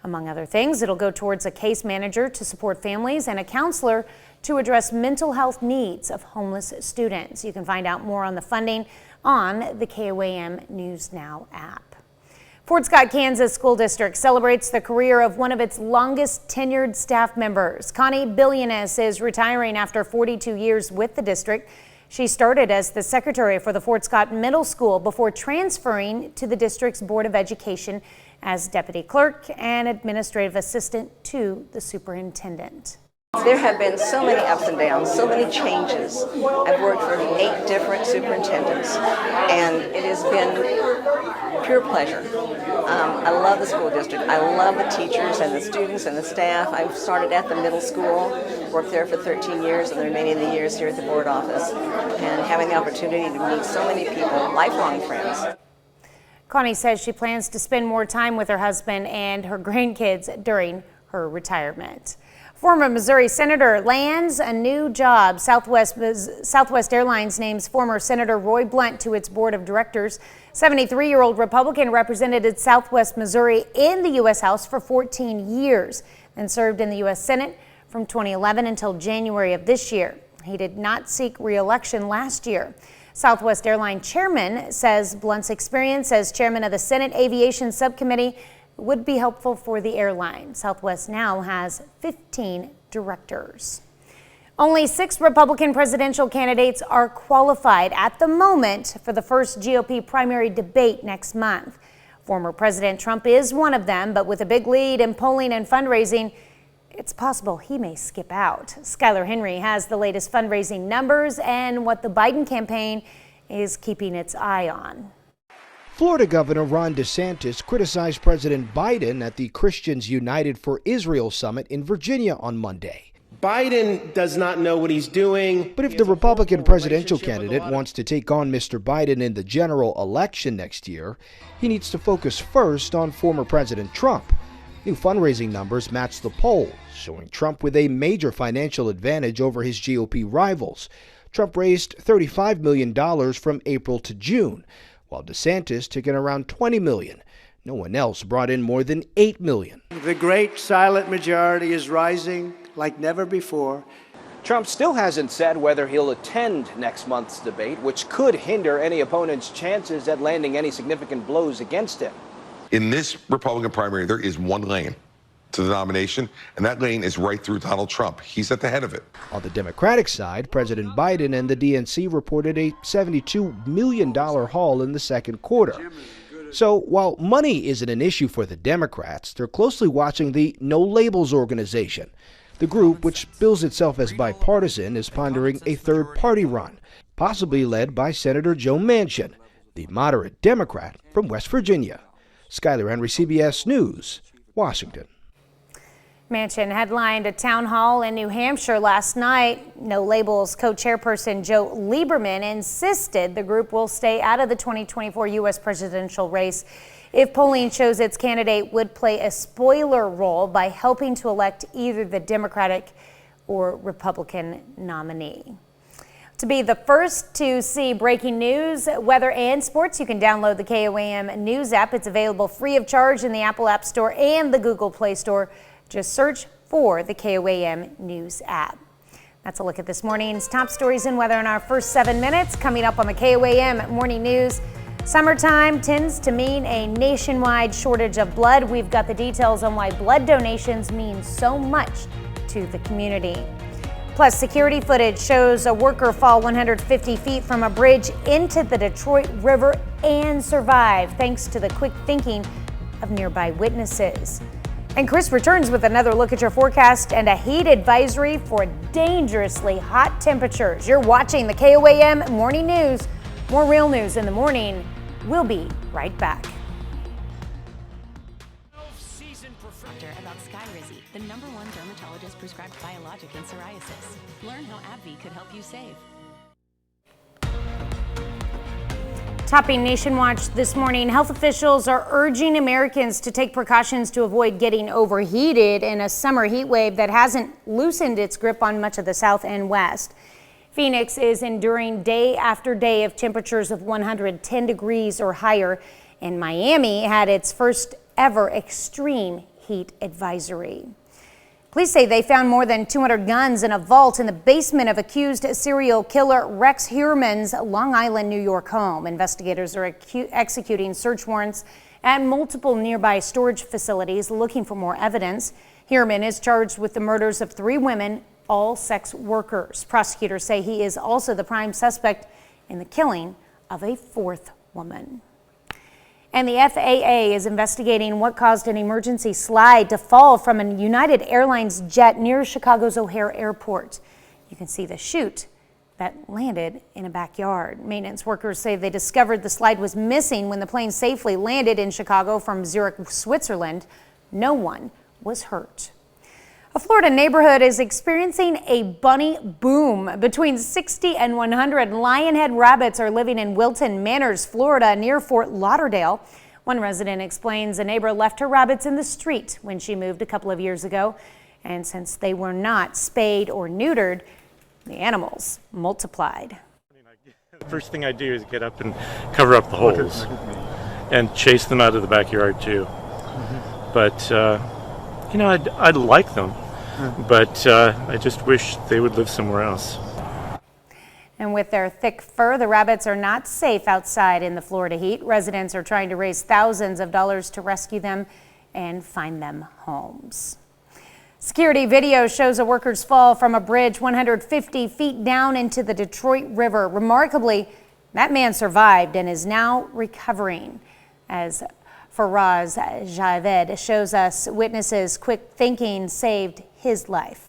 Among other things, it'll go towards a case manager to support families and a counselor to address mental health needs of homeless students. You can find out more on the funding on the KOAM News Now app. Fort Scott, Kansas School District celebrates the career of one of its longest tenured staff members. Connie Billionis is retiring after 42 years with the district. She started as the secretary for the Fort Scott Middle School before transferring to the district's Board of Education as deputy clerk and administrative assistant to the superintendent. There have been so many ups and downs, so many changes. I've worked for 8 different superintendents, and it has been pure pleasure. I love the school district. I love the teachers and the students and the staff. I've started at the middle school, worked there for 13 years, and the remaining of the years here at the board office, and having the opportunity to meet so many people, lifelong friends. Connie says she plans to spend more time with her husband and her grandkids during her retirement. Former Missouri Senator lands a new job. Southwest Airlines names former Senator Roy Blunt to its board of directors. 73-year-old Republican represented Southwest Missouri in the U.S. House for 14 years and served in the U.S. Senate from 2011 until January of this year. He did not seek re-election last year. Southwest Airline chairman says Blunt's experience as chairman of the Senate Aviation Subcommittee would be helpful for the airline. Southwest now has 15 directors. Only 6 Republican presidential candidates are qualified at the moment for the first GOP primary debate next month. Former President Trump is one of them, but with a big lead in polling and fundraising, it's possible he may skip out. Skylar Henry has the latest fundraising numbers and what the Biden campaign is keeping its eye on. Florida Governor Ron DeSantis criticized President Biden at the Christians United for Israel summit in Virginia on Monday. Biden does not know what he's doing. But if the Republican presidential candidate wants to take on Mr. Biden in the general election next year, he needs to focus first on former President Trump. New fundraising numbers match the polls, showing Trump with a major financial advantage over his GOP rivals. Trump raised $35 million from April to June, while DeSantis took in around $20 million. No one else brought in more than $8 million. The great silent majority is rising like never before. Trump still hasn't said whether he'll attend next month's debate, which could hinder any opponent's chances at landing any significant blows against him. In this Republican primary, there is one lane to the nomination, and that lane is right through Donald Trump. He's at the head of it. On the Democratic side, President Biden and the DNC reported a $72 million haul in the second quarter. So while money isn't an issue for the Democrats, they're closely watching the No Labels organization. The group, which bills itself as bipartisan, is pondering a third-party run, possibly led by Senator Joe Manchin, the moderate Democrat from West Virginia. Skylar Henry, CBS News, Washington. Manchin headlined a town hall in New Hampshire last night. No Labels co-chairperson Joe Lieberman insisted the group will stay out of the 2024 U.S. presidential race if polling shows its candidate would play a spoiler role by helping to elect either the Democratic or Republican nominee. To be the first to see breaking news, weather, and sports, you can download the KOAM News app. It's available free of charge in the Apple App Store and the Google Play Store. Just search for the KOAM News app. That's a look at this morning's top stories and weather in our first 7 minutes. Coming up on the KOAM Morning News, summertime tends to mean a nationwide shortage of blood. We've got the details on why blood donations mean so much to the community. Plus, security footage shows a worker fall 150 feet from a bridge into the Detroit River and survive thanks to the quick thinking of nearby witnesses. And Chris returns with another look at your forecast and a heat advisory for dangerously hot temperatures. You're watching the KOAM Morning News. More real news in the morning. We'll be right back. About Skyrizi, the #1 dermatologist prescribed biologic in psoriasis. Learn how AbbVie could help you save. Topping Nation Watch this morning, health officials are urging Americans to take precautions to avoid getting overheated in a summer heat wave that hasn't loosened its grip on much of the South and West. Phoenix is enduring day after day of temperatures of 110 degrees or higher, and Miami had its first ever extreme heat advisory. Police say they found more than 200 guns in a vault in the basement of accused serial killer Rex Heuermann's Long Island, New York home. Investigators are executing search warrants at multiple nearby storage facilities looking for more evidence. Heuermann is charged with the murders of 3 women, all sex workers. Prosecutors say he is also the prime suspect in the killing of a 4th woman. And the FAA is investigating what caused an emergency slide to fall from a United Airlines jet near Chicago's O'Hare Airport. You can see the chute that landed in a backyard. Maintenance workers say they discovered the slide was missing when the plane safely landed in Chicago from Zurich, Switzerland. No one was hurt. A Florida neighborhood is experiencing a bunny boom. Between 60 and 100 lionhead rabbits are living in Wilton Manors, Florida, near Fort Lauderdale. One resident explains a neighbor left her rabbits in the street when she moved a couple of years ago. And since they were not spayed or neutered, the animals multiplied. The first thing I do is get up and cover up the holes and chase them out of the backyard too. But, you know, I'd like them. But I just wish they would live somewhere else. And with their thick fur, the rabbits are not safe outside in the Florida heat. Residents are trying to raise thousands of dollars to rescue them and find them homes. Security video shows a worker's fall from a bridge 150 feet down into the Detroit River. Remarkably, that man survived and is now recovering. As Faraz Javed shows us, witnesses' quick thinking saved his life.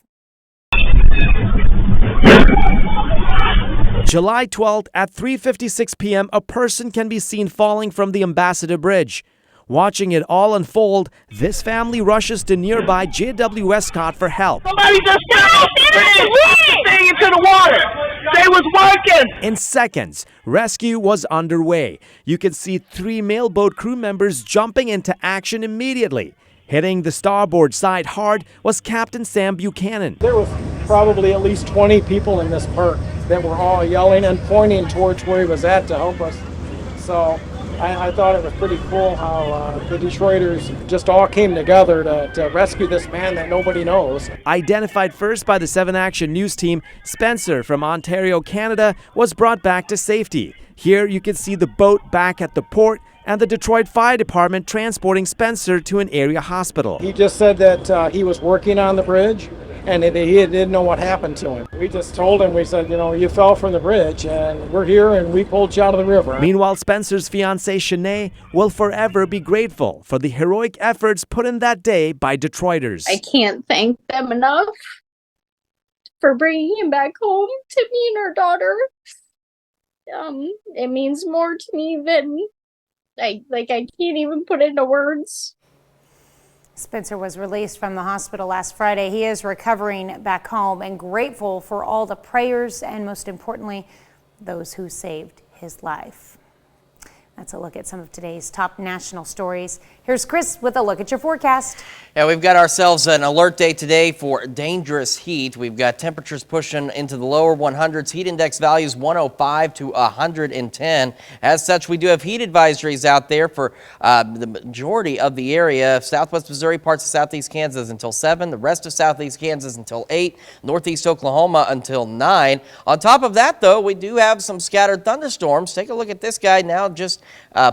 July 12th at 3:56 p.m., a person can be seen falling from the Ambassador Bridge. Watching it all unfold, this family rushes to nearby J.W. Escott for help. Somebody just staying into the water. They was working. In seconds, rescue was underway. You can see 3 mailboat crew members jumping into action immediately. Hitting the starboard side hard was Captain Sam Buchanan. There was probably at least 20 people in this berth that were all yelling and pointing towards where he was at to help us. So I thought it was pretty cool how the Detroiters just all came together to rescue this man that nobody knows. Identified first by the 7 Action News team, Spencer from Ontario, Canada, was brought back to safety. Here you can see the boat back at the port and the Detroit Fire Department transporting Spencer to an area hospital. He just said that he was working on the bridge and he didn't know what happened to him. We just told him, we said, you know, you fell from the bridge and we're here and we pulled you out of the river. Meanwhile, Spencer's fiancée, Shanae, will forever be grateful for the heroic efforts put in that day by Detroiters. I can't thank them enough for bringing him back home to me and our daughter. It means more to me than I can't even put into words. Spencer was released from the hospital last Friday. He is recovering back home and grateful for all the prayers and, most importantly, those who saved his life. That's a look at some of today's top national stories. Here's Chris with a look at your forecast. Yeah, we've got ourselves an alert day today for dangerous heat. We've got temperatures pushing into the lower 100s, heat index values 105 to 110. As such, we do have heat advisories out there for the majority of the area. Southwest Missouri, parts of southeast Kansas until 7, the rest of southeast Kansas until 8, northeast Oklahoma until 9. On top of that, though, we do have some scattered thunderstorms. Take a look at this guy now, just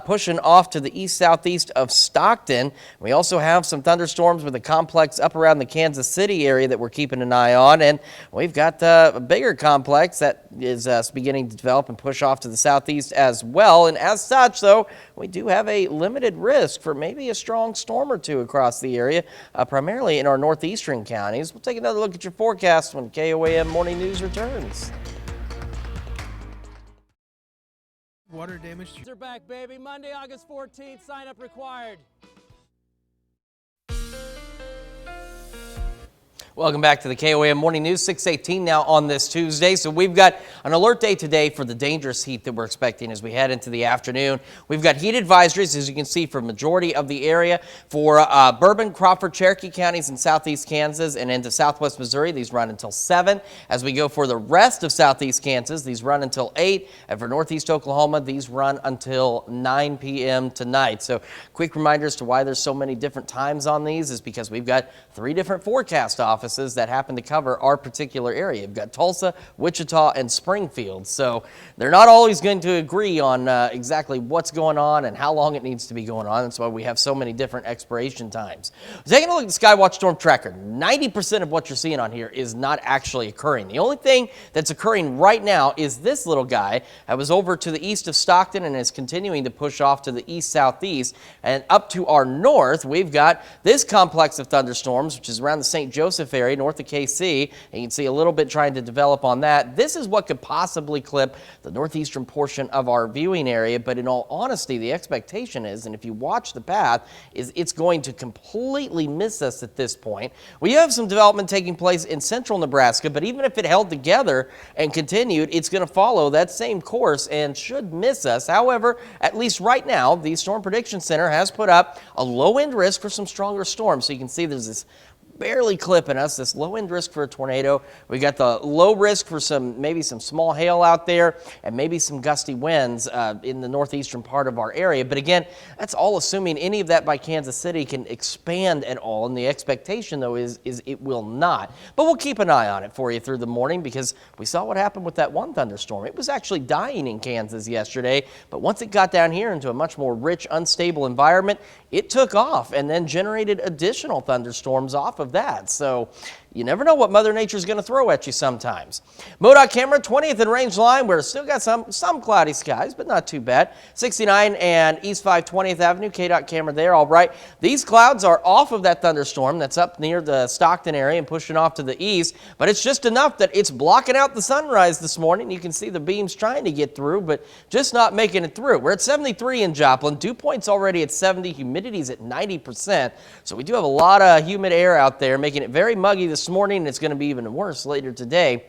pushing off to the east-southeast of Stockton. We also have some thunderstorms with a complex up around the Kansas City area that we're keeping an eye on, and we've got a bigger complex that is beginning to develop and push off to the southeast as well. And as such, though, we do have a limited risk for maybe a strong storm or two across the area, primarily in our northeastern counties. We'll take another look at your forecast when KOAM Morning News returns. Water damage. They're back, baby. Monday, August 14th. Sign up required. Welcome back to the KOAM Morning News, 6:18 now on this Tuesday. So we've got an alert day today for the dangerous heat that we're expecting as we head into the afternoon. We've got heat advisories, as you can see, for majority of the area for Bourbon, Crawford, Cherokee counties in southeast Kansas and into southwest Missouri. These run until 7. As we go for the rest of southeast Kansas, these run until 8. And for northeast Oklahoma, these run until 9 p.m. tonight. So quick reminder as to why there's so many different times on these is because we've got 3 different forecast offices that happen to cover our particular area. We've got Tulsa, Wichita, and Springfield. So they're not always going to agree on exactly what's going on and how long it needs to be going on. That's why we have so many different expiration times. Taking a look at the Skywatch Storm Tracker, 90% of what you're seeing on here is not actually occurring. The only thing that's occurring right now is this little guy that was over to the east of Stockton and is continuing to push off to the east-southeast. And up to our north, we've got this complex of thunderstorms, which is around the St. Joseph area, north of KC, and you can see a little bit trying to develop on that. This is what could possibly clip the northeastern portion of our viewing area, but in all honesty, the expectation is, and if you watch the path, is it's going to completely miss us at this point. We have some development taking place in central Nebraska, but even if it held together and continued, it's going to follow that same course and should miss us. However, at least right now, the Storm Prediction Center has put up a low-end risk for some stronger storms. So you can see there's this barely clipping us, this low end risk for a tornado. We got the low risk for maybe some small hail out there and maybe some gusty winds in the northeastern part of our area. But again, that's all assuming any of that by Kansas City can expand at all. And the expectation, though, is it will not. But we'll keep an eye on it for you through the morning because we saw what happened with that one thunderstorm. It was actually dying in Kansas yesterday, but once it got down here into a much more rich, unstable environment, it took off and then generated additional thunderstorms off of that. So you never know what Mother Nature's going to throw at you sometimes. MoDOT camera, 20th and Range Line. We're still got some cloudy skies, but not too bad. 69 and East 520th Avenue, KDOT camera there. All right. These clouds are off of that thunderstorm that's up near the Stockton area and pushing off to the east, but it's just enough that it's blocking out the sunrise this morning. You can see the beams trying to get through, but just not making it through. We're at 73 in Joplin. Dew point's already at 70. Humidity's at 90%. So we do have a lot of humid air out there, making it very muggy this morning, and it's going to be even worse later today.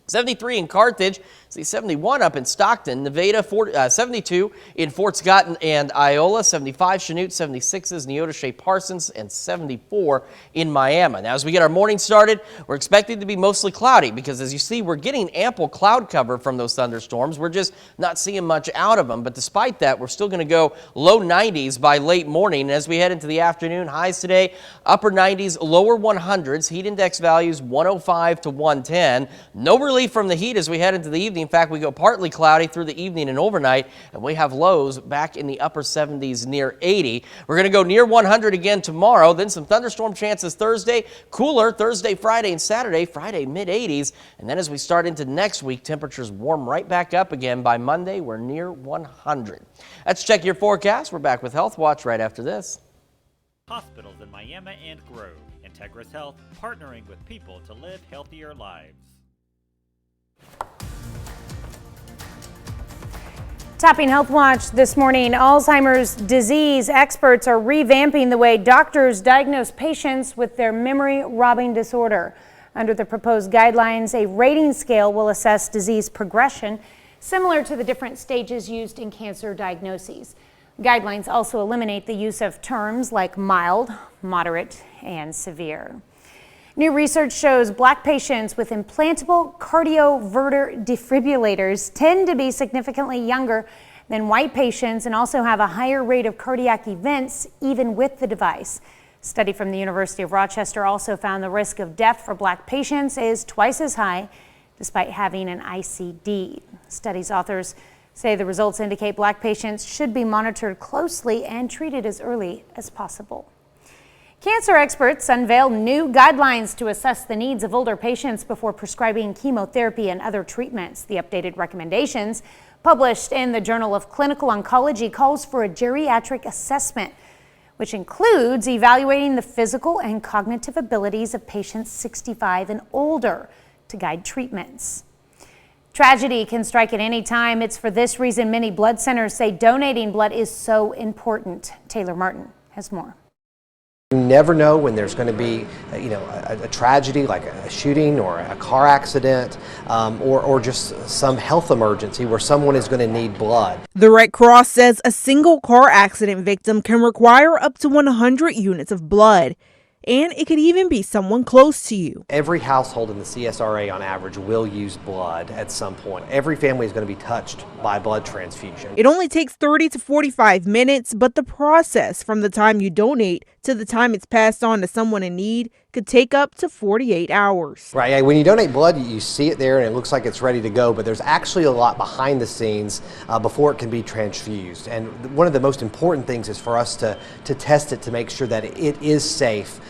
73 in Carthage, see 71 up in Stockton, Nevada, 72 in Fort Scott and Iola, 75 Chanute, 76 is Neoda, Shea Parsons, and 74 in Miami. Now, as we get our morning started, we're expecting to be mostly cloudy because, as you see, we're getting ample cloud cover from those thunderstorms. We're just not seeing much out of them. But despite that, we're still going to go low 90s by late morning. And as we head into the afternoon, highs today, upper 90s, lower 100s, heat index values 105 to 110. No relief from the heat as we head into the evening. In fact, we go partly cloudy through the evening and overnight, and we have lows back in the upper 70s near 80. We're going to go near 100 again tomorrow, then some thunderstorm chances Thursday, cooler Thursday, Friday, and Saturday. Friday, mid-80s, and then as we start into next week, temperatures warm right back up again. By Monday, we're near 100. Let's check your forecast. We're back with Health Watch right after this. Hospitals in Miami and Grove. Integris Health, partnering with people to live healthier lives. Topping Health Watch this morning, Alzheimer's disease experts are revamping the way doctors diagnose patients with their memory-robbing disorder. Under the proposed guidelines, a rating scale will assess disease progression. similar to the different stages used in cancer diagnoses. Guidelines also eliminate the use of terms like mild, moderate, and severe. New research shows Black patients with implantable cardioverter defibrillators tend to be significantly younger than white patients and also have a higher rate of cardiac events even with the device. A study from the University of Rochester also found the risk of death for Black patients is twice as high despite having an ICD. Study's authors say the results indicate Black patients should be monitored closely and treated as early as possible. Cancer experts unveiled new guidelines to assess the needs of older patients before prescribing chemotherapy and other treatments. The updated recommendations, published in the Journal of Clinical Oncology, calls for a geriatric assessment, which includes evaluating the physical and cognitive abilities of patients 65 and older to guide treatments. Tragedy can strike at any time. It's for this reason many blood centers say donating blood is so important. Taylor Martin has more. You never know when there's going to be, a tragedy like a shooting or a car accident, or just some health emergency where someone is going to need blood. The Red Cross says a single car accident victim can require up to 100 units of blood, and it could even be someone close to you. Every household in the CSRA on average will use blood at some point. Every family is going to be touched by blood transfusion. It only takes 30 to 45 minutes, but the process from the time you donate to the time it's passed on to someone in need could take up to 48 hours. Right, when you donate blood, you see it there and it looks like it's ready to go, but there's actually a lot behind the scenes before it can be transfused. And one of the most important things is for us to test it to make sure that it is safe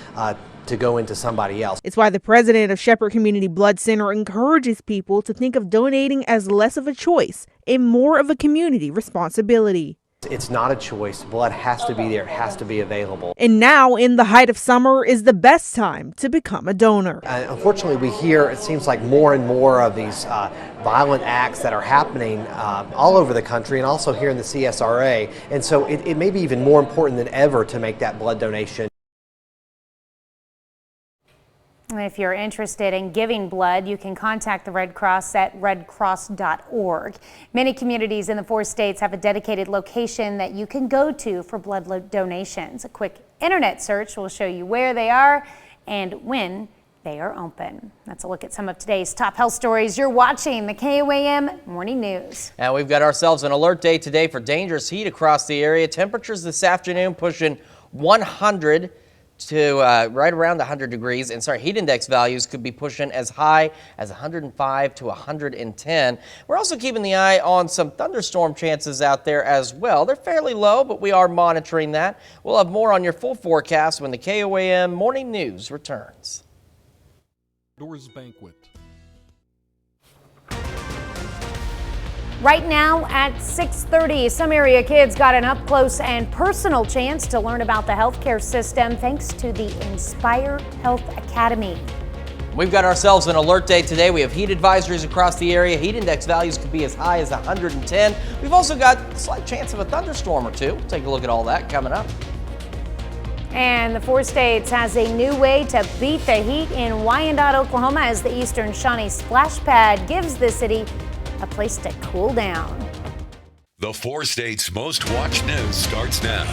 to go into somebody else. It's why the president of Shepherd Community Blood Center encourages people to think of donating as less of a choice and more of a community responsibility. It's not a choice. Blood has to be there. It has to be available. And now, in the height of summer, is the best time to become a donor. Unfortunately, we hear, it seems like more and more of these violent acts that are happening all over the country and also here in the CSRA. And so it may be even more important than ever to make that blood donation. If you're interested in giving blood, you can contact the Red Cross at redcross.org. Many communities in the 4 states have a dedicated location that you can go to for blood donations. A quick internet search will show you where they are and when they are open. That's a look at some of today's top health stories. You're watching the KOAM Morning News. And we've got ourselves an alert day today for dangerous heat across the area. Temperatures this afternoon pushing 100 to right around 100 degrees, and heat index values could be pushing as high as 105 to 110. We're also keeping the eye on some thunderstorm chances out there as well. They're fairly low, but we are monitoring that. We'll have more on your full forecast when the KOAM Morning News returns. Doors Banquet. Right now at 6:30, some area kids got an up-close and personal chance to learn about the healthcare system thanks to the Inspire Health Academy. We've got ourselves an alert day today. We have heat advisories across the area. Heat index values could be as high as 110. We've also got a slight chance of a thunderstorm or two. We'll take a look at all that coming up. And the 4 states has a new way to beat the heat in Wyandotte, Oklahoma, as the Eastern Shawnee Splash Pad gives the city a place to cool down. The 4 states' most watched news starts now.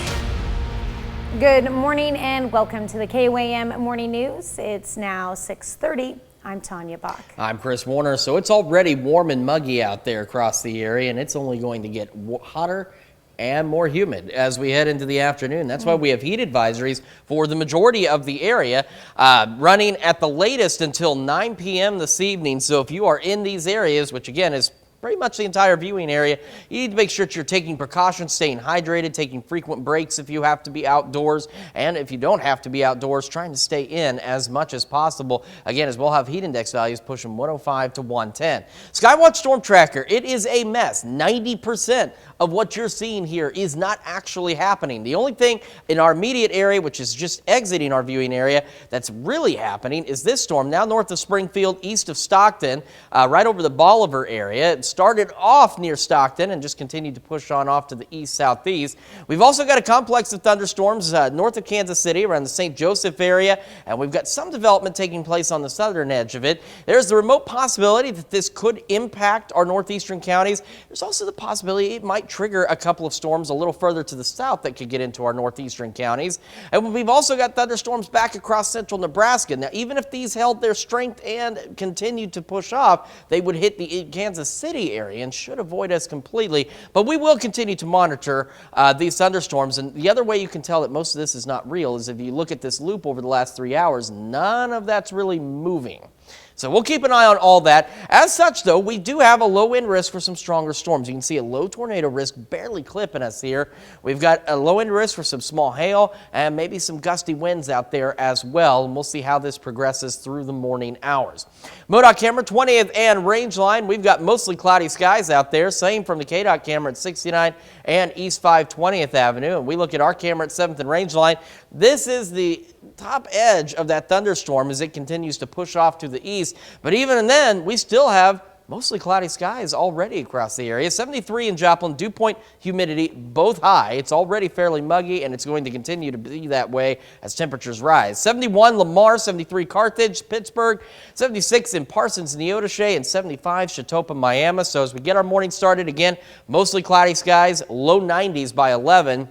Good morning and welcome to the KOAM Morning News. It's now 6:30. I'm Tanya Bach. I'm Chris Warner. So it's already warm and muggy out there across the area, and it's only going to get hotter and more humid as we head into the afternoon. That's why we have heat advisories for the majority of the area, running at the latest until 9 p.m. this evening. So if you are in these areas, which again is pretty much the entire viewing area, you need to make sure that you're taking precautions, staying hydrated, taking frequent breaks if you have to be outdoors, and if you don't have to be outdoors, trying to stay in as much as possible. Again, as we'll have heat index values pushing 105 to 110. Skywatch Storm Tracker, it is a mess. 90% of what you're seeing here is not actually happening. The only thing in our immediate area, which is just exiting our viewing area, that's really happening is this storm now north of Springfield, east of Stockton, right over the Bolivar area. started off near Stockton and just continued to push on off to the east-southeast. We've also got a complex of thunderstorms north of Kansas City around the St. Joseph area, and we've got some development taking place on the southern edge of it. There's the remote possibility that this could impact our northeastern counties. There's also the possibility it might trigger a couple of storms a little further to the south that could get into our northeastern counties. And we've also got thunderstorms back across central Nebraska. Now, even if these held their strength and continued to push off, they would hit the Kansas City area and should avoid us completely. But we will continue to monitor these thunderstorms. And the other way you can tell that most of this is not real is if you look at this loop over the last 3 hours, none of that's really moving. So we'll keep an eye on all that. As such, though, we do have a low wind risk for some stronger storms. You can see a low tornado risk barely clipping us here. We've got a low wind risk for some small hail and maybe some gusty winds out there as well. And we'll see how this progresses through the morning hours. MoDOT camera 20th and range line. We've got mostly cloudy skies out there. Same from the KDOT camera at 69 and East 520th Avenue. And we look at our camera at 7th and range line. This is the top edge of that thunderstorm as it continues to push off to the east. But even then, we still have mostly cloudy skies already across the area. 73 in Joplin, dew point humidity both high. It's already fairly muggy, and it's going to continue to be that way as temperatures rise. 71 Lamar, 73 Carthage, Pittsburgh, 76 in Parsons, Neodesha, and 75 Chatopa, Miami. So as we get our morning started again, mostly cloudy skies, low 90s by 11.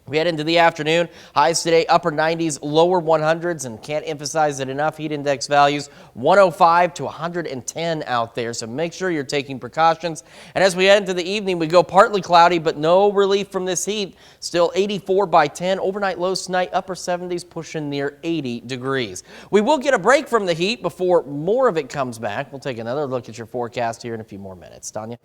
We head into the afternoon, highs today, upper 90s, lower 100s, and can't emphasize it enough, heat index values 105 to 110 out there, so make sure you're taking precautions. And as we head into the evening, we go partly cloudy, but no relief from this heat. Still 84 by 10, overnight lows tonight, upper 70s, pushing near 80 degrees. We will get a break from the heat before more of it comes back. We'll take another look at your forecast here in a few more minutes. Tanya?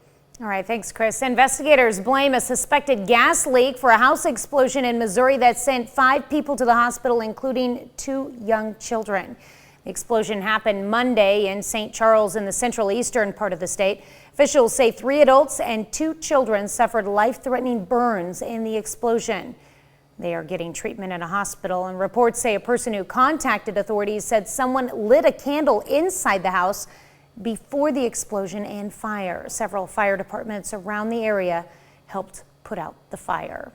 All right, thanks, Chris. Investigators blame a suspected gas leak for a house explosion in Missouri that sent 5 people to the hospital, including 2 young children. The explosion happened Monday in St. Charles in the central eastern part of the state. Officials say 3 adults and 2 children suffered life-threatening burns in the explosion. They are getting treatment at a hospital, and reports say a person who contacted authorities said someone lit a candle inside the house before the explosion and fire. Several fire departments around the area helped put out the fire.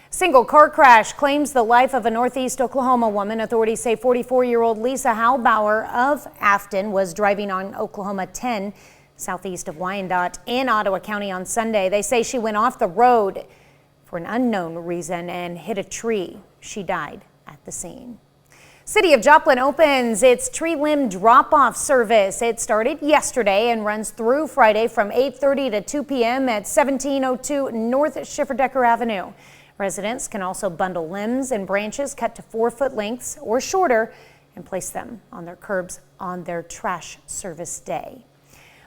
Single car crash claims the life of a Northeast Oklahoma woman. Authorities say 44-year-old Lisa Halbauer of Afton was driving on Oklahoma 10 southeast of Wyandotte in Ottawa County on Sunday. They say she went off the road for an unknown reason and hit a tree. She died at the scene. City of Joplin opens its tree limb drop-off service. It started yesterday and runs through Friday from 8:30 to 2 p.m. at 1702 North Schifferdecker Avenue. Residents can also bundle limbs and branches cut to 4-foot lengths or shorter and place them on their curbs on their trash service day.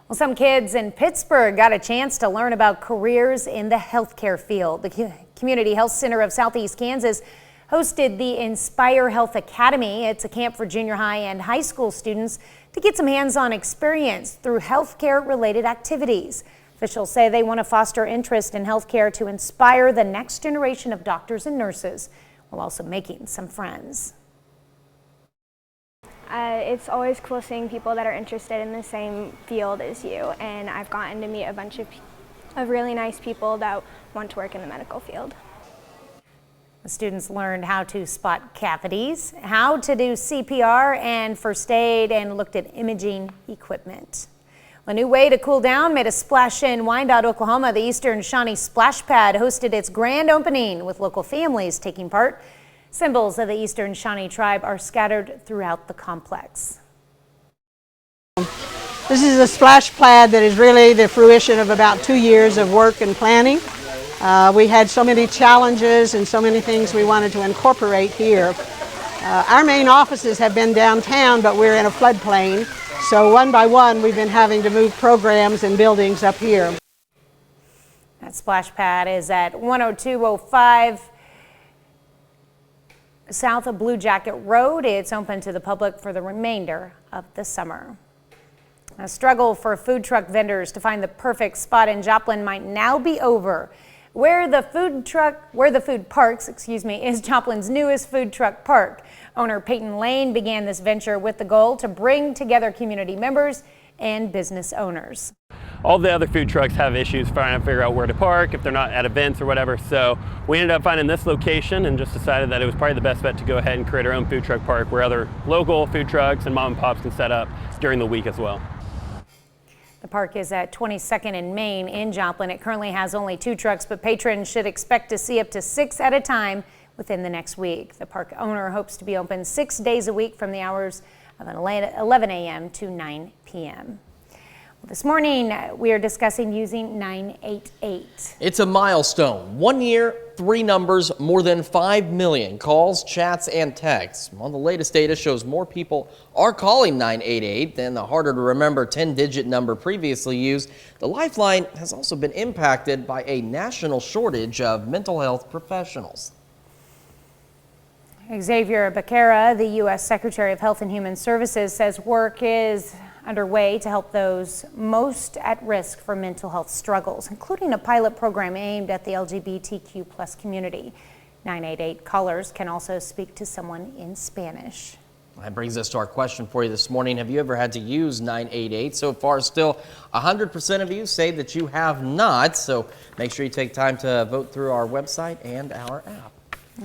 Well, some kids in Pittsburgh got a chance to learn about careers in the healthcare field. The Community Health Center of Southeast Kansas hosted the Inspire Health Academy. It's a camp for junior high and high school students to get some hands-on experience through healthcare-related activities. Officials say they want to foster interest in healthcare to inspire the next generation of doctors and nurses, while also making some friends. It's always cool seeing people that are interested in the same field as you, and I've gotten to meet a bunch of really nice people that want to work in the medical field. The students learned how to spot cavities, how to do CPR and first aid, and looked at imaging equipment. A new way to cool down made a splash in Wyandotte, Oklahoma. The Eastern Shawnee Splash Pad hosted its grand opening with local families taking part. Symbols of the Eastern Shawnee tribe are scattered throughout the complex. This is a splash pad that is really the fruition of about 2 years of work and planning. We had so many challenges and so many things we wanted to incorporate here. Our main offices have been downtown, but we're in a floodplain, so one by one we've been having to move programs and buildings up here. That splash pad is at 10205 south of Blue Jacket Road. It's open to the public for the remainder of the summer. A struggle for food truck vendors to find the perfect spot in Joplin might now be over. Where the Food Parks, is Joplin's newest food truck park. Owner Peyton Lane began this venture with the goal to bring together community members and business owners. all the other food trucks have issues trying to figure out where to park if they're not at events or whatever. So we ended up finding this location and just decided that it was probably the best bet to go ahead and create our own food truck park where other local food trucks and mom and pops can set up during the week as well. The park is at 22nd and Main in Joplin. It currently has only 2 trucks, but patrons should expect to see up to 6 at a time within the next week. The park owner hopes to be open 6 days a week from the hours of 11 a.m. to 9 p.m. This morning, we are discussing using 988. It's a milestone. 1 year, 3 numbers, more than 5 million calls, chats, and texts. Well, the latest data shows more people are calling 988 than the harder to remember 10-digit number previously used. The lifeline has also been impacted by a national shortage of mental health professionals. Xavier Becerra, the U.S. Secretary of Health and Human Services, says work is underway to help those most at risk for mental health struggles, including a pilot program aimed at the LGBTQ+ community. 988 callers can also speak to someone in Spanish. That brings us to our question for you this morning. Have you ever had to use 988? So far, still 100% of you say that you have not. So make sure you take time to vote through our website and our app.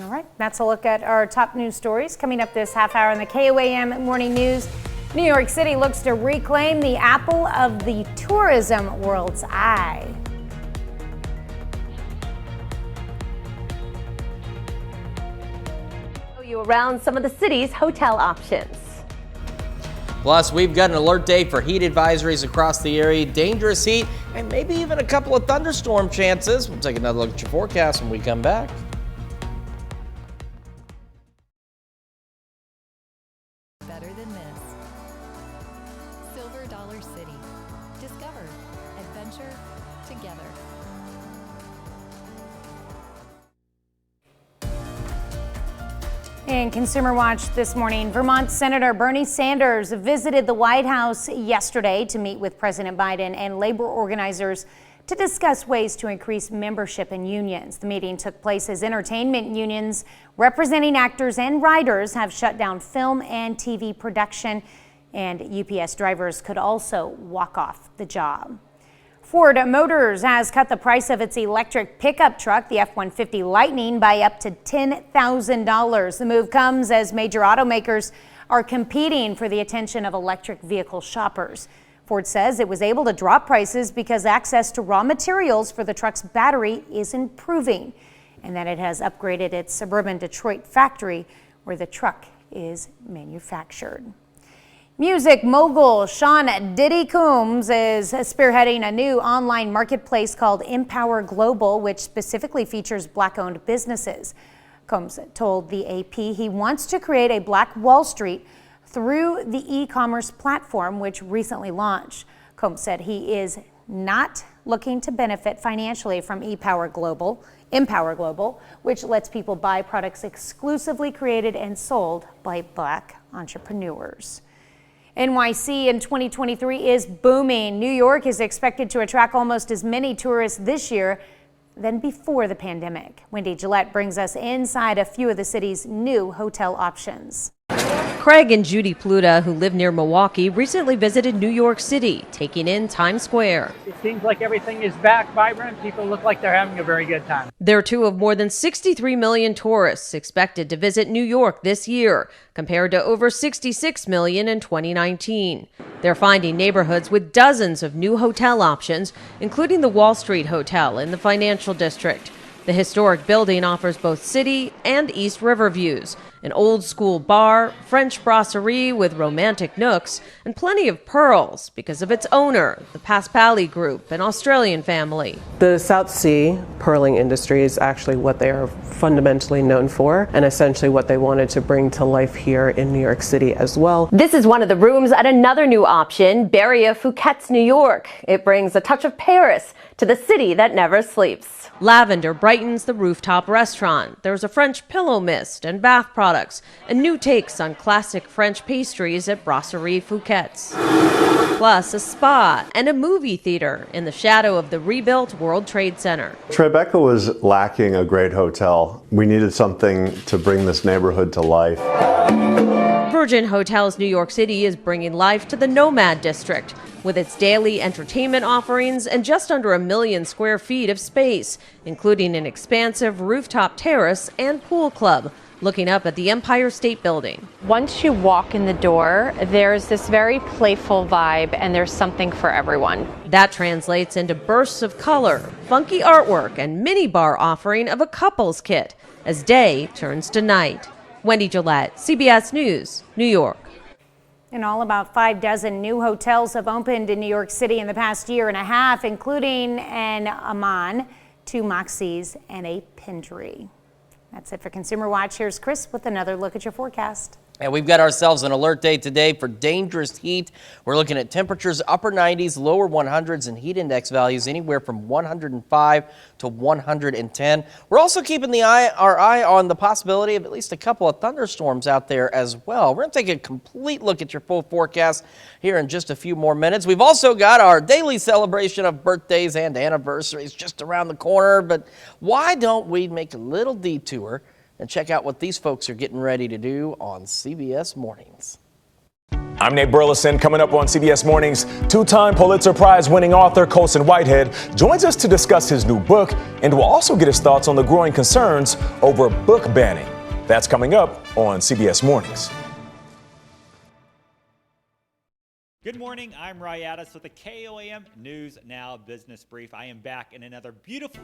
All right, that's a look at our top news stories coming up this half hour in the KOAM Morning News. New York City looks to reclaim the apple of the tourism world's eye. Show you around some of the city's hotel options. Plus, we've got an alert day for heat advisories across the area, dangerous heat, and maybe even a couple of thunderstorm chances. We'll take another look at your forecast when we come back. Better than this. Silver Dollar City. Discover. Adventure together. In Consumer Watch this morning, Vermont Senator Bernie Sanders visited the White House yesterday to meet with President Biden and labor organizers to discuss ways to increase membership in unions. The meeting took place as entertainment unions representing actors and writers have shut down film and TV production, and UPS drivers could also walk off the job. Ford Motors has cut the price of its electric pickup truck, the F-150 Lightning, by up to $10,000. The move comes as major automakers are competing for the attention of electric vehicle shoppers. Ford says it was able to drop prices because access to raw materials for the truck's battery is improving, and that it has upgraded its suburban Detroit factory where the truck is manufactured. Music mogul Sean Diddy Combs is spearheading a new online marketplace called Empower Global, which specifically features Black-owned businesses. Combs told the AP he wants to create a Black Wall Street through the e-commerce platform, which recently launched. Combs said he is not looking to benefit financially from Empower Global, which lets people buy products exclusively created and sold by Black entrepreneurs. NYC in 2023 is booming. New York is expected to attract almost as many tourists this year than before the pandemic. Wendy Gillette brings us inside a few of the city's new hotel options. Craig and Judy Pluta, who live near Milwaukee, recently visited New York City, taking in Times Square. It seems like everything is back, vibrant. People look like they're having a very good time. They're two of more than 63 million tourists expected to visit New York this year, compared to over 66 million in 2019. They're finding neighborhoods with dozens of new hotel options, including the Wall Street Hotel in the financial district. The historic building offers both city and East River views, an old-school bar, French brasserie with romantic nooks, and plenty of pearls because of its owner, the Paspali Group, an Australian family. The South Sea pearling industry is actually what they are fundamentally known for, and essentially what they wanted to bring to life here in New York City as well. This is one of the rooms at another new option, Beria Phuket, New York. It brings a touch of Paris to the city that never sleeps. Lavender brightens the rooftop restaurant. There's a French pillow mist and bath products, and new takes on classic French pastries at Brasserie Phuket. Plus a spa and a movie theater in the shadow of the rebuilt World Trade Center. Tribeca was lacking a great hotel. We needed something to bring this neighborhood to life. Georgian Hotels New York City is bringing life to the Nomad District with its daily entertainment offerings and just under 1 million square feet of space, including an expansive rooftop terrace and pool club looking up at the Empire State Building. Once you walk in the door, there's this very playful vibe and there's something for everyone. That translates into bursts of color, funky artwork, and mini bar offering of a couples kit as day turns to night. Wendy Gillette, CBS News, New York. And all about 6 new hotels have opened in New York City in the past year and a half, including an Aman, 2 Moxies, and a Pintree. That's it for Consumer Watch. Here's Chris with another look at your forecast. And we've got ourselves an alert day today for dangerous heat. We're looking at temperatures upper 90s, lower 100s, and heat index values anywhere from 105 to 110. We're also keeping our eye on the possibility of at least a couple of thunderstorms out there as well. We're going to take a complete look at your full forecast here in just a few more minutes. We've also got our daily celebration of birthdays and anniversaries just around the corner. But why don't we make a little detour and check out what these folks are getting ready to do on CBS Mornings. I'm Nate Burleson. Coming up on CBS Mornings, 2-time Pulitzer Prize-winning author Colson Whitehead joins us to discuss his new book, and we'll also get his thoughts on the growing concerns over book banning. That's coming up on CBS Mornings. Good morning, I'm Roy Addis with the KOAM News Now Business Brief. I am back in another beautiful...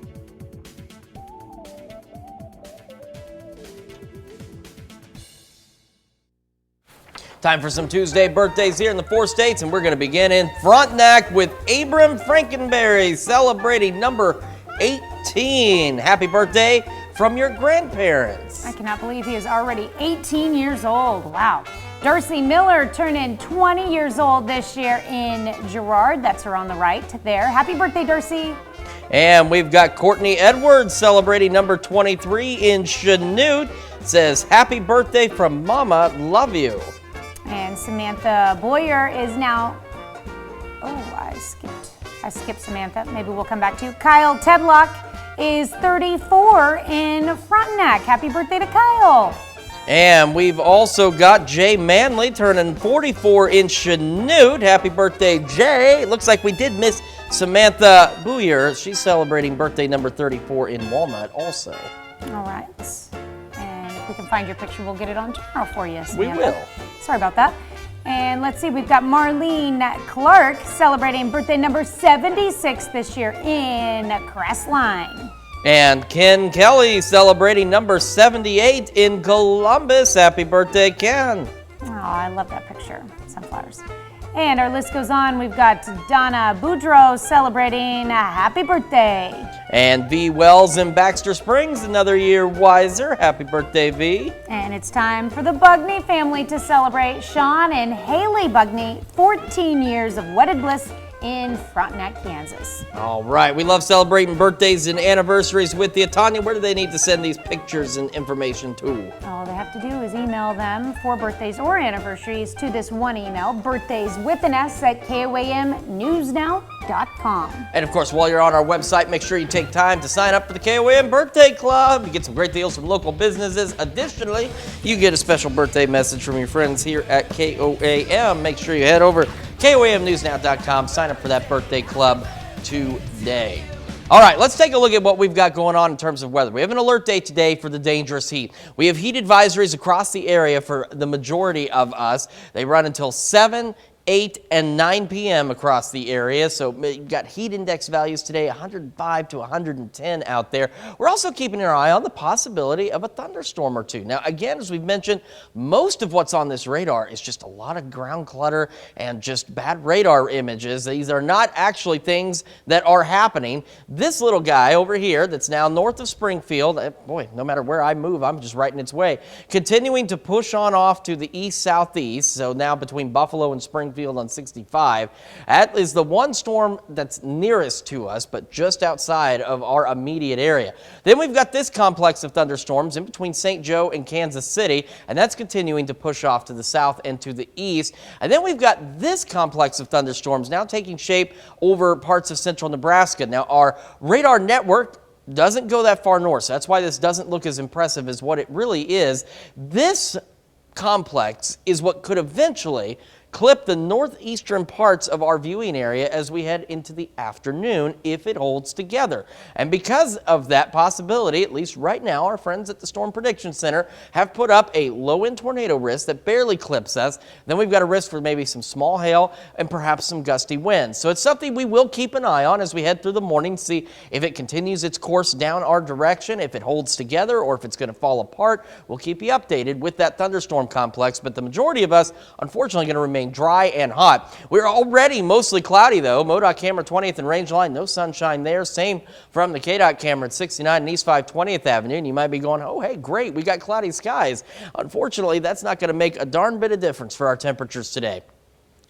Time for some Tuesday birthdays here in the 4 states, and we're going to begin in Frontenac with Abram Frankenberry, celebrating number 18. Happy birthday from your grandparents. I cannot believe he is already 18 years old. Wow. Darcy Miller turning 20 years old this year in Girard. That's her on the right there. Happy birthday, Darcy. And we've got Courtney Edwards celebrating number 23 in Chanute. Says, happy birthday from Mama, love you. And Samantha Boyer is now, I skipped Samantha. Maybe we'll come back to you. Kyle Tedlock is 34 in Frontenac. Happy birthday to Kyle. And we've also got Jay Manley turning 44 in Chanute. Happy birthday, Jay. It looks like we did miss Samantha Boyer. She's celebrating birthday number 34 in Walnut also. All right. And if we can find your picture, we'll get it on tomorrow for you, Samantha. We will. Sorry about that. And let's see, we've got Marlene Clark celebrating birthday number 76 this year in Crestline. And Ken Kelly celebrating number 78 in Columbus. Happy birthday, Ken. Oh, I love that picture. Sunflowers. And our list goes on. We've got Donna Boudreau celebrating a happy birthday. And V. Wells in Baxter Springs, another year wiser. Happy birthday, V. And it's time for the Bugney family to celebrate. Sean and Haley Bugney, 14 years of wedded bliss in Frontenac, Kansas. All right, we love celebrating birthdays and anniversaries with you. Tanya, where do they need to send these pictures and information to? All they have to do is email them for birthdays or anniversaries to this one email, birthdays@KOAMnewsnow.com. And of course, while you're on our website, make sure you take time to sign up for the KOAM Birthday Club. You get some great deals from local businesses. Additionally, you get a special birthday message from your friends here at KOAM. Make sure you head over KOAMnewsnow.com. Sign up for that birthday club today. All right, let's take a look at what we've got going on in terms of weather. We have an alert day today for the dangerous heat. We have heat advisories across the area for the majority of us. They run until 7, 8, and 9 p.m. across the area. So you've got heat index values today, 105 to 110 out there. We're also keeping our eye on the possibility of a thunderstorm or two. Now, again, as we've mentioned, most of what's on this radar is just a lot of ground clutter and just bad radar images. These are not actually things that are happening. This little guy over here that's now north of Springfield, boy, no matter where I move, I'm just right in its way, continuing to push on off to the east-southeast, so now between Buffalo and Springfield on 65. That is the one storm that's nearest to us, but just outside of our immediate area. Then we've got this complex of thunderstorms in between St. Joe and Kansas City, and that's continuing to push off to the south and to the east. And then we've got this complex of thunderstorms now taking shape over parts of central Nebraska. Now, our radar network doesn't go that far north, so that's why this doesn't look as impressive as what it really is. This complex is what could eventually clip the northeastern parts of our viewing area as we head into the afternoon if it holds together. And because of that possibility, at least right now, our friends at the Storm Prediction Center have put up a low-end tornado risk that barely clips us. Then we've got a risk for maybe some small hail and perhaps some gusty winds. So it's something we will keep an eye on as we head through the morning, see if it continues its course down our direction, if it holds together, or if it's going to fall apart. We'll keep you updated with that thunderstorm complex, but the majority of us, unfortunately, going to remain dry and hot. We're already mostly cloudy, though. MoDOT camera 20th and Range Line, no sunshine there. Same from the KDOT camera at 69 and East 520th Avenue. And you might be going, oh, hey, great, we got cloudy skies. Unfortunately, that's not going to make a darn bit of difference for our temperatures today.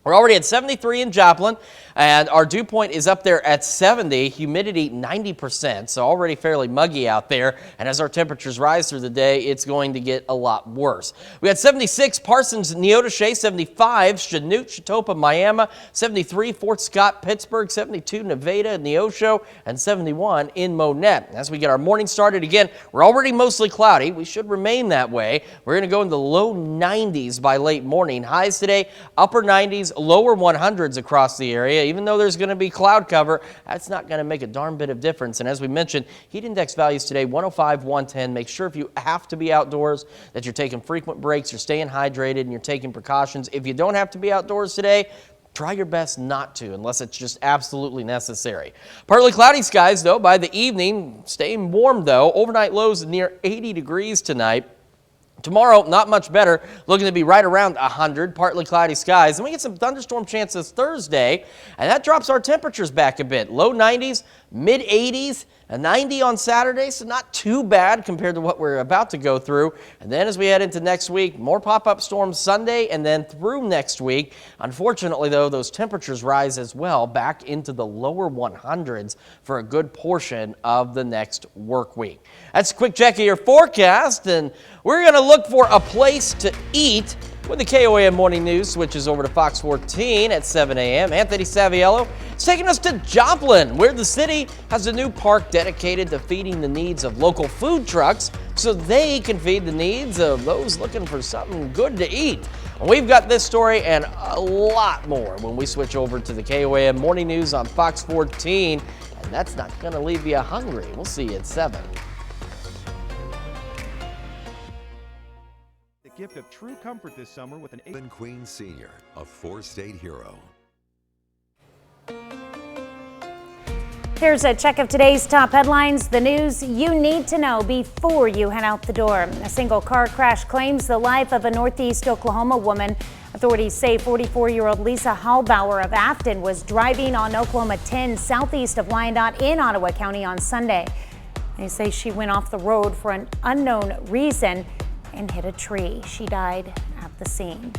We're already at 73 in Joplin, and our dew point is up there at 70, humidity 90%, so already fairly muggy out there. And as our temperatures rise through the day, it's going to get a lot worse. We had 76 Parsons, Neodesha, 75 Chanute, Chitopa, Miami, 73 Fort Scott, Pittsburgh, 72 Nevada, Neosho, and 71 in Monette. As we get our morning started again, we're already mostly cloudy. We should remain that way. We're going to go in the low 90s by late morning. Highs today, upper 90s, lower 100s across the area. Even though there's going to be cloud cover, that's not going to make a darn bit of difference. And as we mentioned, heat index values today 105, 110. Make sure if you have to be outdoors that you're taking frequent breaks, you're staying hydrated, and you're taking precautions. If you don't have to be outdoors today, try your best not to unless it's just absolutely necessary. Partly cloudy skies, though, by the evening. Staying warm, though. Overnight lows near 80 degrees tonight. Tomorrow, not much better, looking to be right around 100, partly cloudy skies. And we get some thunderstorm chances Thursday, and that drops our temperatures back a bit. Low 90s, mid 80s, a 90 on Saturday, so not too bad compared to what we're about to go through. And then as we head into next week, more pop-up storms Sunday and then through next week. Unfortunately, though, those temperatures rise as well back into the lower 100s for a good portion of the next work week. That's a quick check of your forecast, and we're going to look for a place to eat when the KOAM Morning News switches over to Fox 14 at 7 a.m. Anthony Saviello is taking us to Joplin, where the city has a new park dedicated to feeding the needs of local food trucks so they can feed the needs of those looking for something good to eat. And we've got this story and a lot more when we switch over to the KOAM Morning News on Fox 14, and that's not going to leave you hungry. We'll see you at 7. Gift of true comfort this summer with an Queen Sr., a four-state hero. Here's a check of today's top headlines, the news you need to know before you head out the door. A single car crash claims the life of a Northeast Oklahoma woman. Authorities say 44-year-old Lisa Hallbauer of Afton was driving on Oklahoma 10 southeast of Wyandotte in Ottawa County on Sunday. They say she went off the road for an unknown reason and hit a tree. She died at the scene.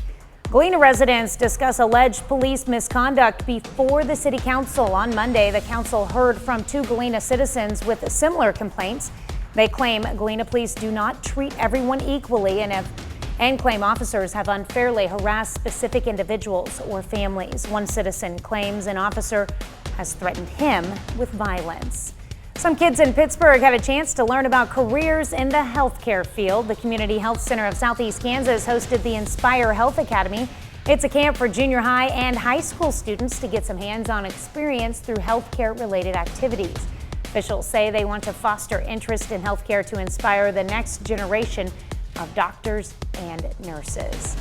Galena residents discuss alleged police misconduct before the city council. On Monday, the council heard from 2 Galena citizens with similar complaints. They claim Galena police do not treat everyone equally and claim officers have unfairly harassed specific individuals or families. One citizen claims an officer has threatened him with violence. Some kids in Pittsburgh had a chance to learn about careers in the healthcare field. The Community Health Center of Southeast Kansas hosted the Inspire Health Academy. It's a camp for junior high and high school students to get some hands-on experience through healthcare-related activities. Officials say they want to foster interest in healthcare to inspire the next generation of doctors and nurses.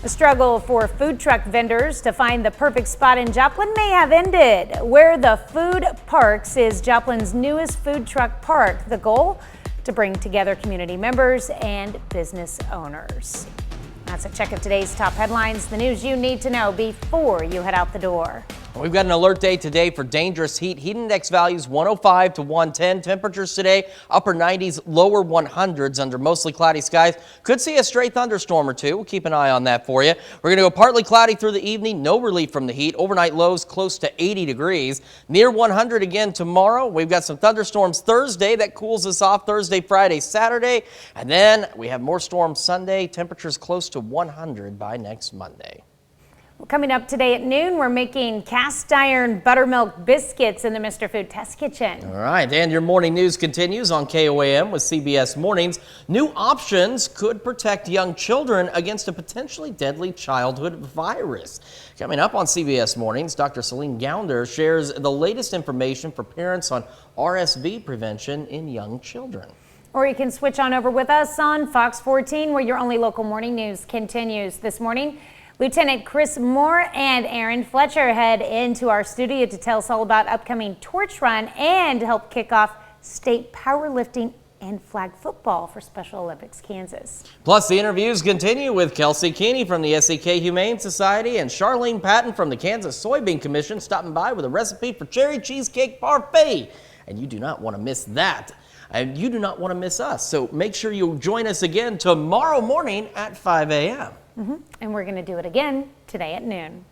The struggle for food truck vendors to find the perfect spot in Joplin may have ended. Where the Food Parks is Joplin's newest food truck park. The goal? To bring together community members and business owners. That's a check of today's top headlines, the news you need to know before you head out the door. We've got an alert day today for dangerous heat. Heat index values 105 to 110. Temperatures today, upper 90s, lower 100s under mostly cloudy skies. Could see a stray thunderstorm or two. We'll keep an eye on that for you. We're going to go partly cloudy through the evening. No relief from the heat. Overnight lows close to 80 degrees. Near 100 again tomorrow. We've got some thunderstorms Thursday. That cools us off Thursday, Friday, Saturday. And then we have more storms Sunday. Temperatures close to 100 by next Monday. Coming up today at noon, we're making cast iron buttermilk biscuits in the Mr. Food Test Kitchen. All right, and your morning news continues on KOAM with CBS Mornings. New options could protect young children against a potentially deadly childhood virus. Coming up on CBS Mornings, Dr. Celine Gounder shares the latest information for parents on RSV prevention in young children. Or you can switch on over with us on Fox 14, where your only local morning news continues. This morning, Lieutenant Chris Moore and Aaron Fletcher head into our studio to tell us all about upcoming torch run and help kick off state powerlifting and flag football for Special Olympics Kansas. Plus, the interviews continue with Kelsey Keeney from the SEK Humane Society and Charlene Patton from the Kansas Soybean Commission stopping by with a recipe for cherry cheesecake parfait. And you do not want to miss that. And you do not want to miss us. So make sure you join us again tomorrow morning at 5 a.m. And we're going to do it again today at noon.